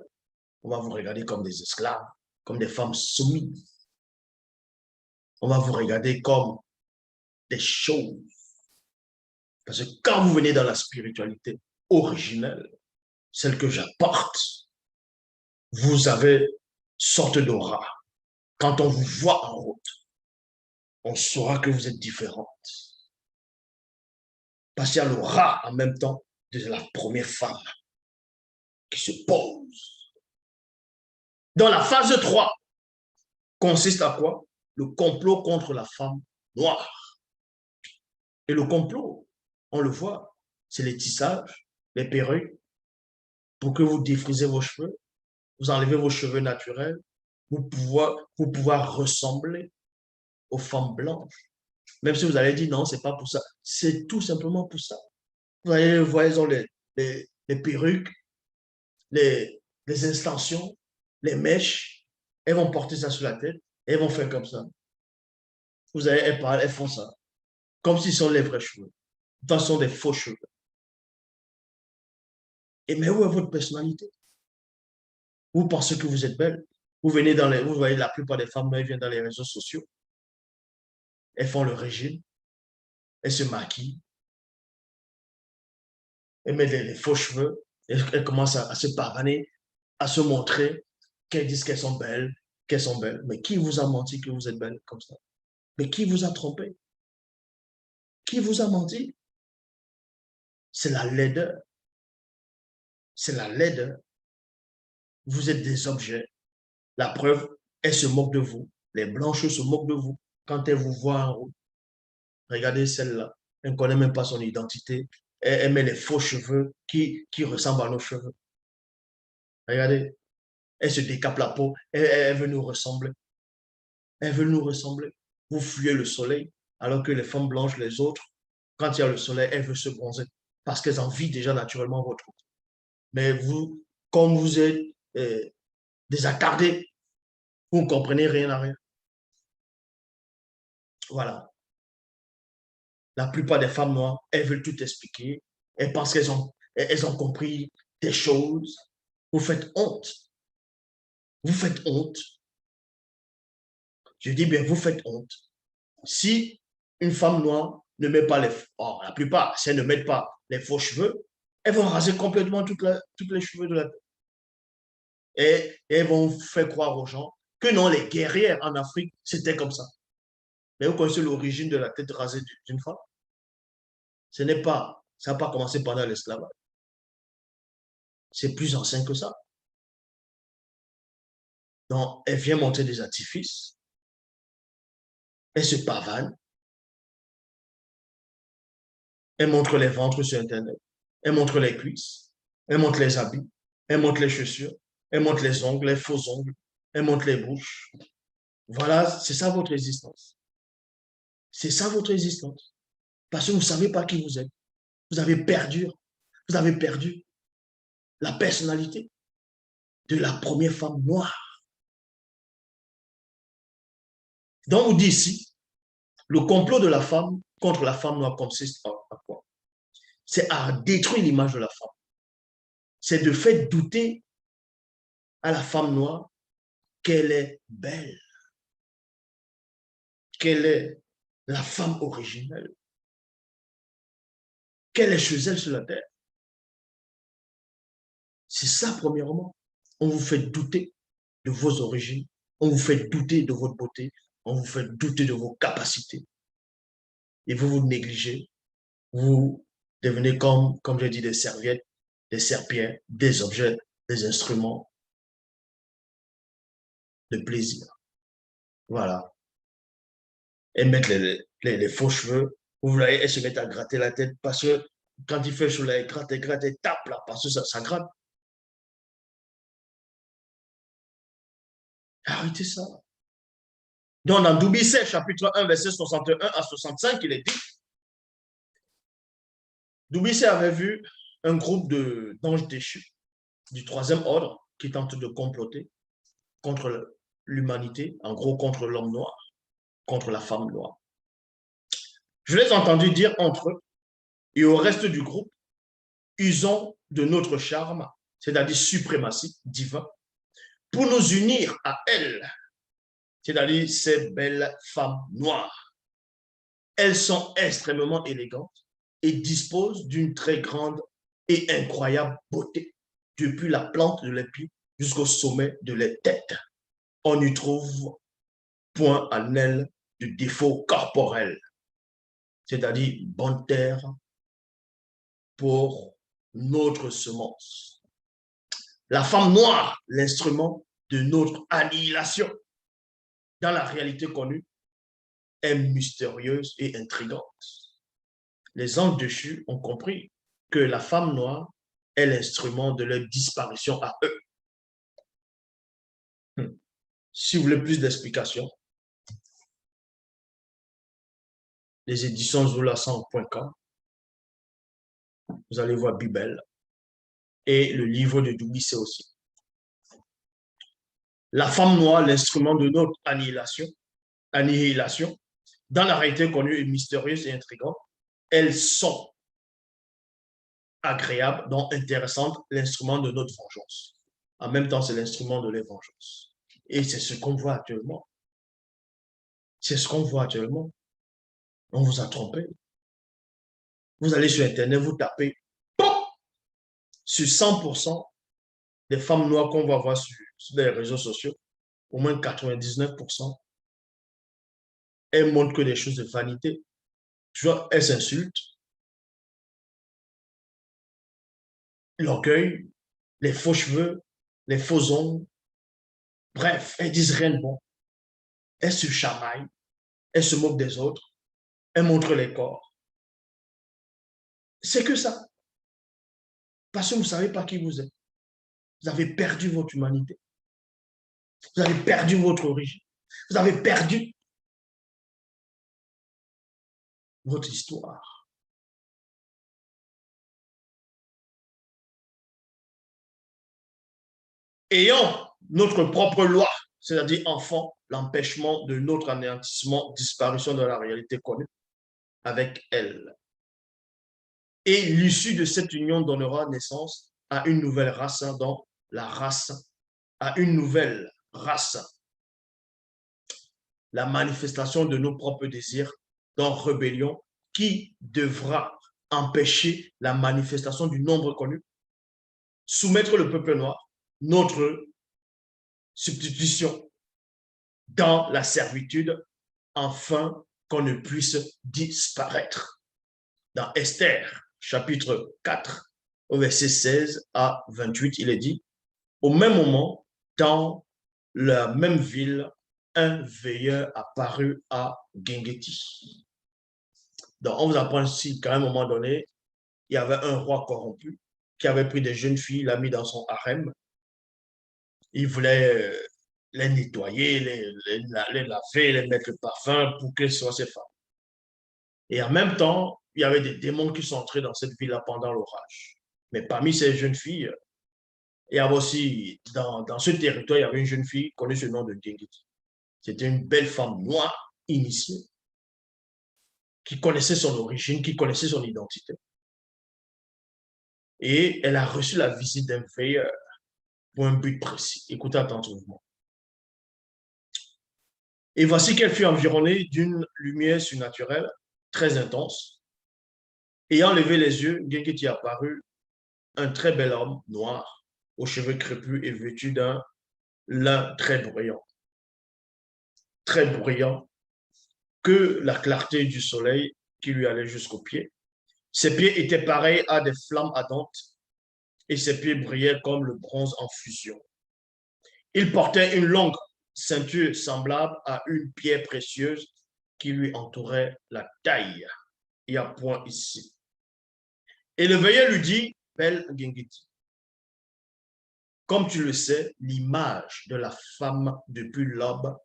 On va vous regarder comme des esclaves, comme des femmes soumises. On va vous regarder comme des choses. Parce que quand vous venez dans la spiritualité originelle, celle que j'apporte, vous avez sorte d'aura. Quand on vous voit en route, on saura que vous êtes différente. Parce qu'il y a l'aura en même temps de la première femme qui se pose. Dans la phase 3, consiste à quoi? Le complot contre la femme noire. Et le complot, on le voit, c'est les tissages, les perruques, pour que vous défrisez vos cheveux, vous enlevez vos cheveux naturels, vous pouvez ressembler aux femmes blanches. Même si vous allez dire non, c'est pas pour ça. C'est tout simplement pour ça. Vous allez voir, ils ont les perruques, les extensions, les mèches. Elles vont porter ça sur la tête et elles vont faire comme ça. Vous allez, elles parlent, elles font ça. Comme si ce sont les vrais cheveux. Ce sont des faux cheveux. Et mais où est votre personnalité? Vous pensez que vous êtes belle? Vous venez dans les, vous voyez la plupart des femmes, elles viennent dans les réseaux sociaux. Elles font le régime. Elles se maquillent. Elles mettent les faux cheveux. Elles commencent à se pavaner, à se montrer, qu'elles disent qu'elles sont belles, qu'elles sont belles. Mais qui vous a menti que vous êtes belle comme ça? Mais qui vous a trompé? Qui vous a menti? C'est la laideur. C'est la laideur. Vous êtes des objets. La preuve, elles se moquent de vous. Les blanches se moquent de vous quand elles vous voient en route. Regardez celle-là. Elle ne connaît même pas son identité. Elle met les faux cheveux qui ressemblent à nos cheveux. Regardez. Elle se décape la peau. Elle veut nous ressembler. Elle veut nous ressembler. Vous fuyez le soleil, alors que les femmes blanches, les autres, quand il y a le soleil, elles veulent se bronzer parce qu'elles envient déjà naturellement votre route. Mais vous, comme vous êtes des attardés, vous ne comprenez rien à rien. Voilà. La plupart des femmes noires, elles veulent tout expliquer. Elles pensent elles ont compris des choses. Vous faites honte. Vous faites honte. Je dis bien, vous faites honte. Si une femme noire ne met pas la plupart, si elles ne mettent pas les faux cheveux, elles vont raser complètement toutes les cheveux de la tête. Et elles vont faire croire aux gens que non, les guerrières en Afrique, c'était comme ça. Mais vous connaissez l'origine de la tête rasée d'une femme? Ça n'a pas commencé pendant l'esclavage. C'est plus ancien que ça. Donc, elle vient montrer des artifices. Elle se pavane. Elle montre les ventres sur Internet. Elle montre les cuisses. Elle montre les habits. Elle montre les chaussures. Elle montre les ongles, les faux ongles. Elle montre les bouches. Voilà, c'est ça votre existence. C'est ça votre existence. Parce que vous ne savez pas qui vous êtes. Vous avez perdu. Vous avez perdu la personnalité de la première femme noire. Donc, on dit ici, le complot de la femme contre la femme noire consiste à quoi? C'est à détruire l'image de la femme. C'est de faire douter à la femme noire qu'elle est belle, qu'elle est la femme originelle, qu'elle est chez elle sur la terre. C'est ça, premièrement. On vous fait douter de vos origines, on vous fait douter de votre beauté, on vous fait douter de vos capacités. Et vous vous négligez, vous devenez comme je dis, des serviettes, des serpillères, des objets, des instruments de plaisir. Voilà. Et mettre les faux cheveux, vous voyez, elles se mettent à gratter la tête parce que quand il fait chaud, elle gratte, elle tape là, parce que ça gratte. Arrêtez ça. Donc, dans Doubicet, chapitre 1, verset 61 à 65, il est dit, Doubicet avait vu un groupe d'anges déchus du troisième ordre qui tentent de comploter contre l'humanité, en gros contre l'homme noir, contre la femme noire. Je les ai entendus dire entre eux et au reste du groupe, usons de notre charme, c'est-à-dire suprématie divin, pour nous unir à elle, c'est-à-dire ces belles femmes noires. Elles sont extrêmement élégantes et disposent d'une très grande et incroyable beauté depuis la plante de leurs pieds jusqu'au sommet de la tête. On n'y trouve point en elle de défaut corporel, c'est-à-dire bonne terre pour notre semence. La femme noire, l'instrument de notre annihilation, dans la réalité connue, est mystérieuse et intrigante. Les anges déchus ont compris que la femme noire est l'instrument de leur disparition à eux. Si vous voulez plus d'explications, les éditions zoulasan.com, vous allez voir Bible et le livre de Doumbissé aussi. La femme noire, l'instrument de notre annihilation, dans la réalité connue et mystérieuse et intrigante, elles sont agréables, donc intéressantes, l'instrument de notre vengeance. En même temps, c'est l'instrument de la vengeance. Et c'est ce qu'on voit actuellement. C'est ce qu'on voit actuellement. On vous a trompé. Vous allez sur Internet, vous tapez, sur 100% des femmes noires qu'on va voir sur les réseaux sociaux, au moins 99%, elles montrent que des choses de vanité. Tu vois, elles s'insultent, l'orgueil, les faux cheveux, les faux ongles. Bref, elles disent rien de bon. Elles se chamaillent, elles se moquent des autres, elles montrent les corps. C'est que ça. Parce que vous ne savez pas qui vous êtes. Vous avez perdu votre humanité. Vous avez perdu votre origine. Vous avez perdu votre histoire. Ayant notre propre loi, c'est-à-dire enfant, l'empêchement de notre anéantissement, disparition de la réalité connue avec elle. Et l'issue de cette union donnera naissance à une nouvelle race, dans la race, à une nouvelle race. La manifestation de nos propres désirs dans rébellion qui devra empêcher la manifestation du nombre connu, soumettre le peuple noir, notre substitution dans la servitude, afin qu'on ne puisse disparaître. Dans Esther, chapitre 4, au verset 16 à 28, il est dit, au même moment, dans la même ville, un veilleur apparut à Gengeti. Donc, on vous apprend ici qu'à un moment donné, il y avait un roi corrompu qui avait pris des jeunes filles, l'a mis dans son harem. Il voulait les nettoyer, les laver, les mettre le parfum pour qu'elles soient ses femmes. Et en même temps, il y avait des démons qui sont entrés dans cette ville-là pendant l'orage. Mais parmi ces jeunes filles, il y avait aussi, dans ce territoire, il y avait une jeune fille connue sous le nom de Gengeti. C'était une belle femme noire, initiée, qui connaissait son origine, qui connaissait son identité. Et elle a reçu la visite d'un veilleur pour un but précis. Écoutez attentivement. Et voici qu'elle fut environnée d'une lumière surnaturelle très intense. Ayant levé les yeux, Gengeti apparut un très bel homme noir, aux cheveux crépus et vêtu d'un lin très bruyant, que la clarté du soleil qui lui allait jusqu'aux pieds. Ses pieds étaient pareils à des flammes ardentes et ses pieds brillaient comme le bronze en fusion. Il portait une longue ceinture semblable à une pierre précieuse qui lui entourait la taille. Il y a point ici. Et le veilleur lui dit, belle Gengeti, comme tu le sais, l'image de la femme depuis l'aube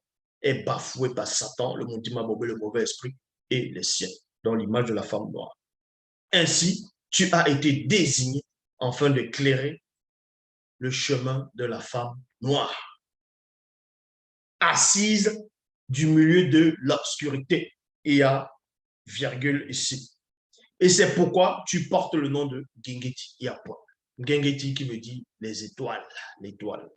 est bafouée par Satan, le Montimabobé, le mauvais esprit, et les siens, dans l'image de la femme noire. Ainsi, tu as été désigné afin d'éclairer le chemin de la femme noire, assise du milieu de l'obscurité. Il y a virgule ici. Et c'est pourquoi tu portes le nom de Gengeti. Il y a point. Gengeti qui veut dire les étoiles, l'étoile.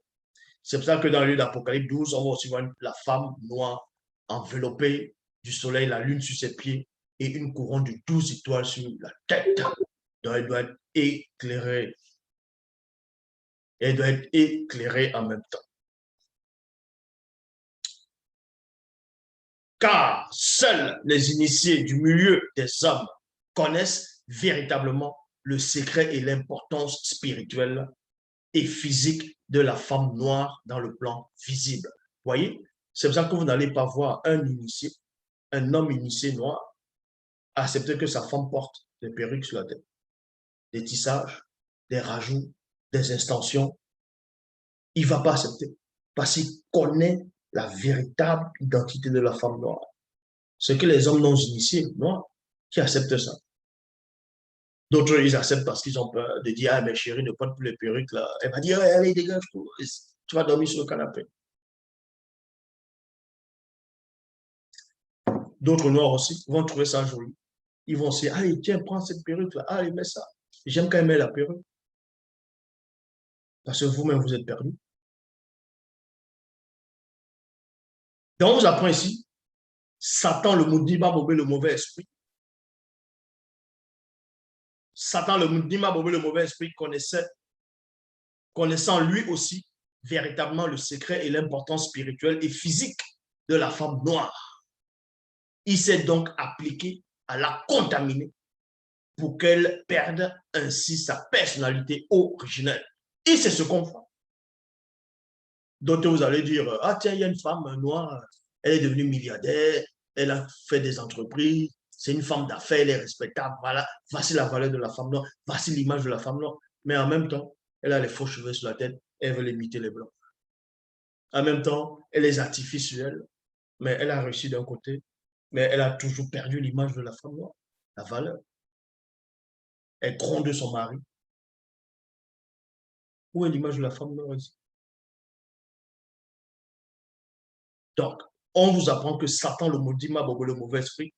C'est pour ça que dans le livre d'Apocalypse 12, on va aussi voir la femme noire enveloppée du soleil, la lune sur ses pieds et une couronne de 12 étoiles sur la tête. Donc elle doit être éclairée. et doit être éclairée en même temps. Car seuls les initiés du milieu des hommes connaissent véritablement le secret et l'importance spirituelle et physique de la femme noire dans le plan visible. Voyez, c'est pour ça que vous n'allez pas voir un initié, un homme initié noir, accepter que sa femme porte des perruques sur la tête, des tissages, des rajouts, des extensions. Il ne va pas accepter parce qu'il connaît la véritable identité de la femme noire. C'est que les hommes non initiés, noirs, qui acceptent ça. D'autres, ils acceptent parce qu'ils ont peur de dire, ah, mais chérie, ne porte plus les perruques là. Elle va dire, allez, dégage, tu vas dormir sur le canapé. D'autres noirs aussi vont trouver ça joli. Ils vont se dire, allez, tiens, prends cette perruque là, allez, mets ça. J'aime quand même la perruque. Parce que vous-même, vous êtes perdu. Donc, on vous apprend ici, Satan, le Moudima Bobé, le mauvais esprit. Satan, le Moudima Bobé, le mauvais esprit, connaissant lui aussi véritablement le secret et l'importance spirituelle et physique de la femme noire. Il s'est donc appliqué à la contaminer pour qu'elle perde ainsi sa personnalité originelle. Et c'est ce qu'on fait. D'autres, vous allez dire, ah tiens, il y a une femme noire, elle est devenue milliardaire, elle a fait des entreprises, c'est une femme d'affaires, elle est respectable, voilà, voici la valeur de la femme noire, voici l'image de la femme noire. Mais en même temps, elle a les faux cheveux sur la tête, elle veut imiter les blancs. En même temps, elle est artificielle, mais elle a réussi d'un côté, mais elle a toujours perdu l'image de la femme noire, la valeur. Elle gronde son mari. Où est l'image de la femme noire ici? Donc, on vous apprend que Satan, le maudit, le mauvais esprit,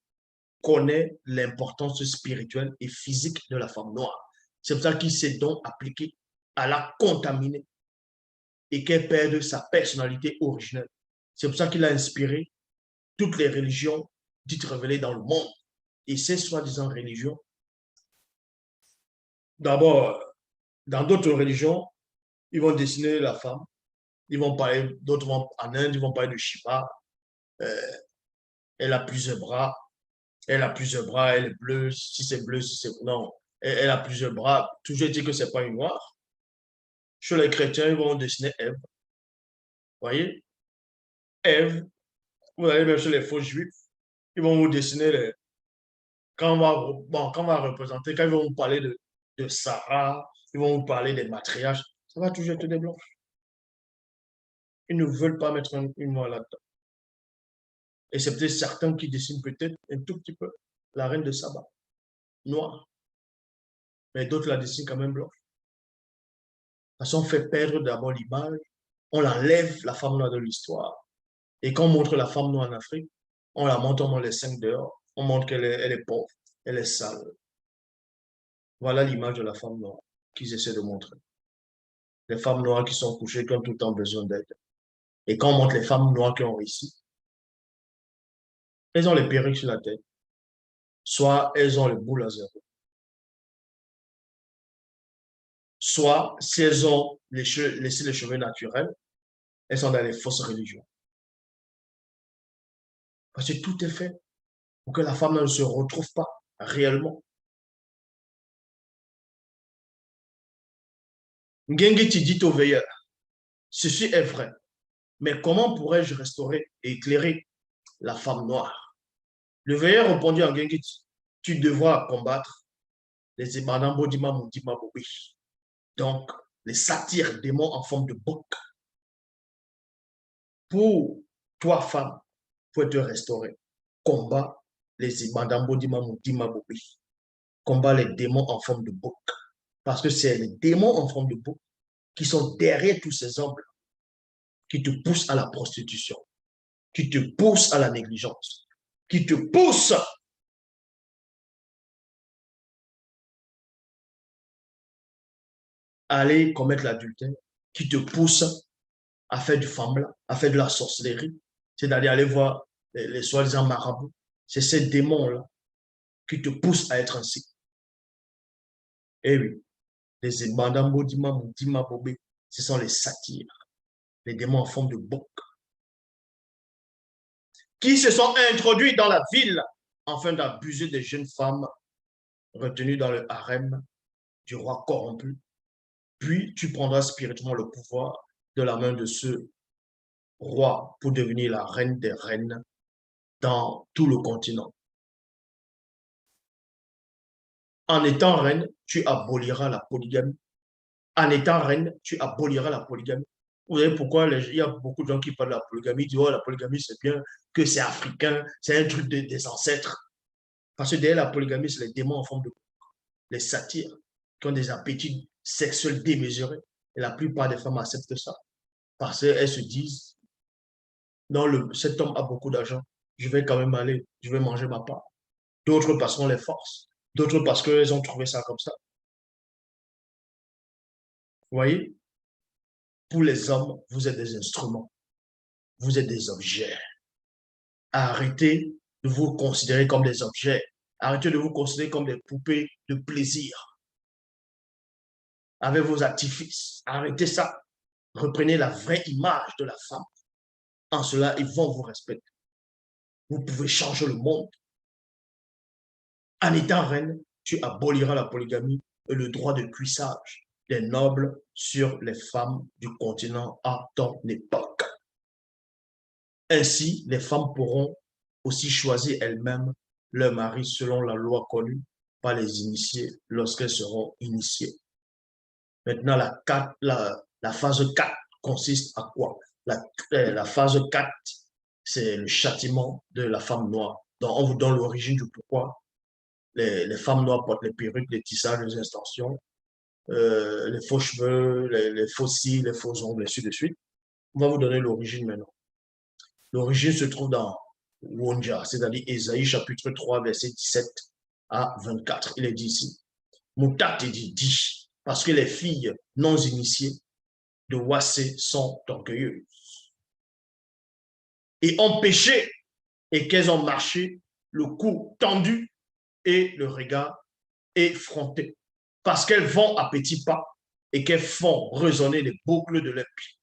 connaît l'importance spirituelle et physique de la femme noire. C'est pour ça qu'il s'est donc appliqué à la contaminer et qu'elle perde sa personnalité originelle. C'est pour ça qu'il a inspiré toutes les religions dites révélées dans le monde. Et ces soi-disant religions, d'abord, dans d'autres religions, ils vont dessiner la femme, ils vont parler, d'autres vont en Inde, ils vont parler de Shiva, elle a plusieurs bras, elle a plusieurs bras, elle est bleue, si c'est bleu, si c'est... Non, elle a plusieurs bras. Toujours dit que ce n'est pas une noire. Chez les chrétiens, ils vont dessiner Ève. Vous voyez? Ève, vous allez même chez les faux juifs, ils vont vous dessiner les... Quand on va représenter, quand ils vont vous parler de Sarah, ils vont vous parler des matriarches, ça va toujours être des blancs. Ils ne veulent pas mettre une noire là-dedans. Et c'est peut-être certains qui dessinent peut-être un tout petit peu la reine de Saba, noire. Mais d'autres la dessinent quand même blanche. Parce qu'on fait perdre d'abord l'image, on enlève la femme noire de l'histoire. Et quand on montre la femme noire en Afrique, on la montre, on montre les 5 dehors, on montre qu'elle est, elle est pauvre, elle est sale. Voilà l'image de la femme noire qu'ils essaient de montrer. Les femmes noires qui sont couchées, qui ont tout le temps besoin d'aide. Et quand on montre les femmes noires qui ont réussi, elles ont les perruques sur la tête, soit elles ont le boule à zéro, soit si elles ont laissé les cheveux naturels, elles sont dans les fausses religions. Parce que tout est fait pour que la femme ne se retrouve pas réellement. Ngengeti dit au veilleur, ceci est vrai, mais comment pourrais-je restaurer et éclairer la femme noire? Le veilleur répondit à Ngengeti, tu devras combattre les Imanambo Dima Moudima Bobi. Donc, les satyres démons en forme de bouc. Pour toi, femme, pour te restaurer, combat les Imanambo Dima Moudima Bobi. Combat les démons en forme de bouc. Parce que c'est les démons en forme de bouc qui sont derrière tous ces hommes qui te poussent à la prostitution, qui te poussent à la négligence, qui te poussent à aller commettre l'adultère, qui te poussent à faire du fambla, à faire de la sorcellerie, c'est-à-dire aller voir les soi-disant marabouts. C'est ces démons-là qui te poussent à être ainsi. Eh oui, les Madame Bodima, Moutima Bobé, Ce sont les satyres, les démons en forme de bouc, qui se sont introduits dans la ville afin d'abuser des jeunes femmes retenues dans le harem du roi corrompu. Puis tu prendras spirituellement le pouvoir de la main de ce roi pour devenir la reine des reines dans tout le continent. En étant reine, tu aboliras la polygamie. En étant reine, tu aboliras la polygamie. Vous savez pourquoi il y a beaucoup de gens qui parlent de la polygamie, disent, oh, la polygamie, c'est bien, que c'est africain, c'est un truc des ancêtres. Parce que derrière la polygamie, c'est les démons en forme de les satyres, qui ont des appétits sexuels démesurés. Et la plupart des femmes acceptent ça. Parce qu'elles se disent, non, cet homme a beaucoup d'argent, je vais quand même aller, je vais manger ma part. D'autres parce qu'on les force, d'autres parce qu'elles ont trouvé ça comme ça. Vous voyez, pour les hommes, vous êtes des instruments, vous êtes des objets. Arrêtez de vous considérer comme des objets. Arrêtez de vous considérer comme des poupées de plaisir avec vos artifices. Arrêtez ça. Reprenez la vraie image de la femme. En cela, ils vont vous respecter. Vous pouvez changer le monde. En étant reine, tu aboliras la polygamie et le droit de cuissage des nobles sur les femmes du continent à ton époque. Ainsi, les femmes pourront aussi choisir elles-mêmes leur mari selon la loi connue par les initiés lorsqu'elles seront initiées. Maintenant, la phase 4 consiste à quoi? La phase 4, c'est le châtiment de la femme noire. Donc, on vous donne l'origine du pourquoi les femmes noires portent les perruques, les tissages, les extensions, les faux cheveux, les faux cils, les faux ongles, et ainsi de suite. On va vous donner l'origine maintenant. L'origine se trouve dans Wonja, c'est-à-dire Ésaïe chapitre 3, verset 17 à 24. Il est dit ici, Moutat dit, parce que les filles non initiées de Wassé sont orgueilleuses et ont péché et qu'elles ont marché le cou tendu et le regard effronté, parce qu'elles vont à petits pas et qu'elles font résonner les boucles de leurs pieds.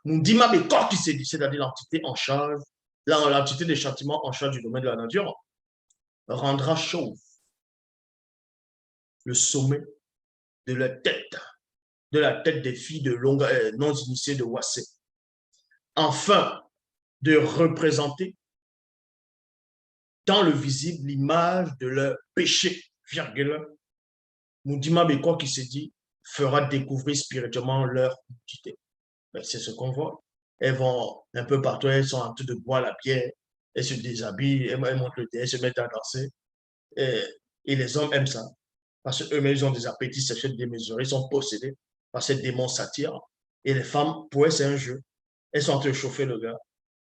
Nous dit mais corps qui s'est dit, c'est-à-dire l'entité en charge, l'entité des châtiments en charge du domaine de la nature, rendra chauve le sommet de la tête des filles de longue, non initiées de Wassé, afin de représenter dans le visible l'image de leur péché, virgule. Moudima Bekwa qui se dit fera découvrir spirituellement leur identité. C'est ce qu'on voit. Elles vont un peu partout, elles sont en train de boire la bière, elles se déshabillent, elles montent le thé, elles se mettent à danser. Et les hommes aiment ça. Parce qu'eux-mêmes, ils ont des appétits sexuels démesurés, ils sont possédés par ces démons satyres. Et les femmes, pour elles, c'est un jeu. Elles sont en train de chauffer le gars.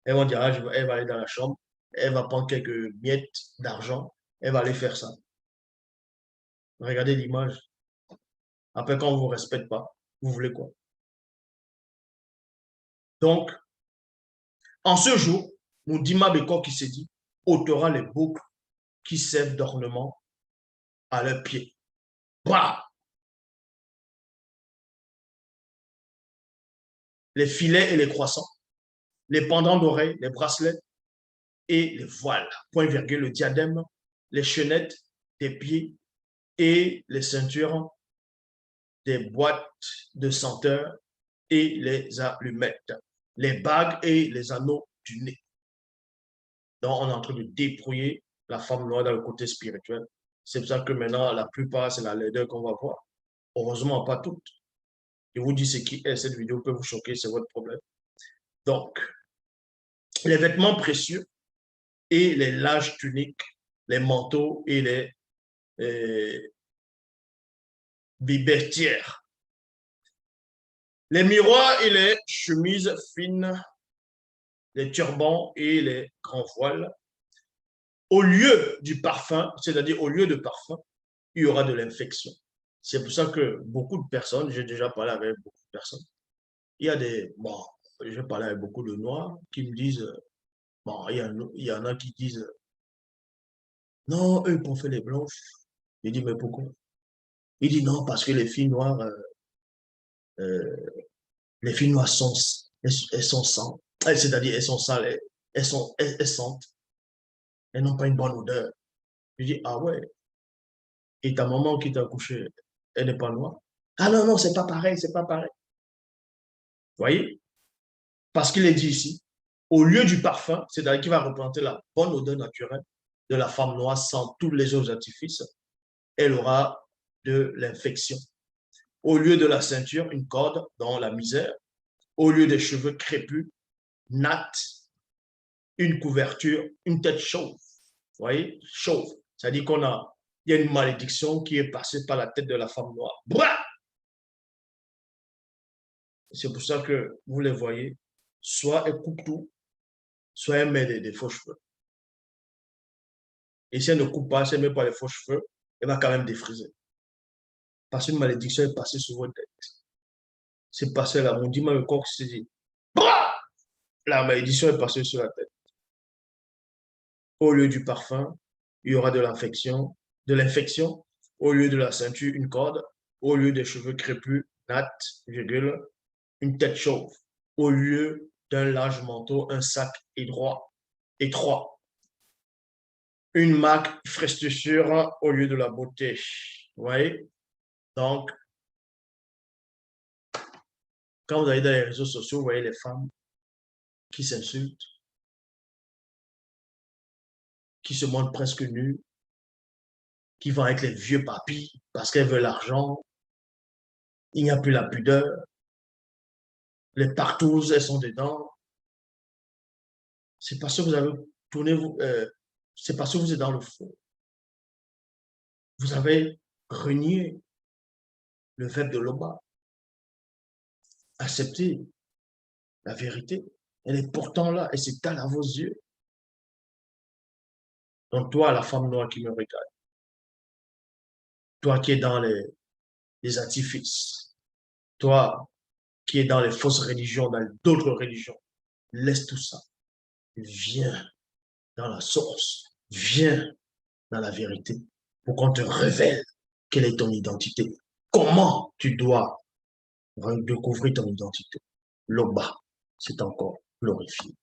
Elles vont dire, ah, elle va aller dans la chambre, elle va prendre quelques miettes d'argent, elle va aller faire ça. Regardez l'image. Après, quand on ne vous respecte pas, vous voulez quoi? Donc, en ce jour, Moudima Beko qui s'est dit, ôtera les boucles qui servent d'ornement à leurs pieds. Bah! Les filets et les croissants, les pendants d'oreilles, les bracelets et les voiles, point virgule, le diadème, les chaînettes des pieds et les ceintures, des boîtes de senteurs et les allumettes, les bagues et les anneaux du nez. Donc, on est en train de dépouiller la femme noire dans le côté spirituel. C'est pour ça que maintenant, la plupart, c'est la laideur qu'on va voir. Heureusement, pas toutes. Je vous dis ce qui est, cette vidéo peut vous choquer, c'est votre problème. Donc, les vêtements précieux et les larges tuniques, les manteaux et les bibetières. Les miroirs et les chemises fines, les turbans et les grands voiles. Au lieu du parfum, c'est-à-dire au lieu de parfum, il y aura de l'infection. C'est pour ça que beaucoup de personnes, j'ai déjà parlé avec beaucoup de personnes, il y a des, bon, je parlé avec beaucoup de noirs qui me disent, bon, il y en a qui disent, non, eux, ils faire les blanches. Je dis, mais pourquoi? Il dit, non, parce que les filles noires, Les filles noires sont, elles sont sales, c'est-à-dire elles sont sales, elles sentent, elles n'ont pas une bonne odeur. Je dis, ah ouais, et ta maman qui t'a accouché, elle n'est pas noire. Ah non, non, c'est pas pareil, c'est pas pareil. Vous voyez? Parce qu'il est dit ici, au lieu du parfum, c'est-à-dire qui va représenter la bonne odeur naturelle de la femme noire sans tous les autres artifices, elle aura de l'infection. Au lieu de la ceinture, une corde dans la misère. Au lieu des cheveux crépus, natte, une couverture, une tête chauve. Vous voyez? Chauve. C'est-à-dire il y a une malédiction qui est passée par la tête de la femme noire. C'est pour ça que vous les voyez, soit elle coupe tout, soit elle met des faux cheveux. Et si elle ne coupe pas, si elle ne met pas les faux cheveux, elle va quand même défriser. Parce qu'une malédiction est passée sur votre tête. C'est passé là, mon dimanche, le coq s'est dit, la malédiction est passée sur la tête. Au lieu du parfum, il y aura de l'infection. Au lieu de la ceinture, une corde. Au lieu des cheveux crépus, natte, virgule, une tête chauve. Au lieu d'un large manteau, un sac étroit. Une marque frestissure au lieu de la beauté. Vous voyez? Donc, quand vous allez dans les réseaux sociaux, vous voyez les femmes qui s'insultent, qui se montrent presque nues, qui vont avec les vieux papis parce qu'elles veulent l'argent. Il n'y a plus la pudeur. Les partous, elles sont dedans. C'est parce que vous avez tourné, c'est parce que vous êtes dans le faux. Vous avez renié le verbe de l'Oba. Acceptez la vérité. Elle est pourtant là et c'est à vos yeux. Donc toi, la femme noire qui me regarde, toi qui es dans les artifices, toi qui es dans les fausses religions, dans d'autres religions, laisse tout ça. Viens dans la source. Viens dans la vérité pour qu'on te révèle quelle est ton identité. Comment tu dois découvrir ton identité. L'Oba, c'est encore glorifié.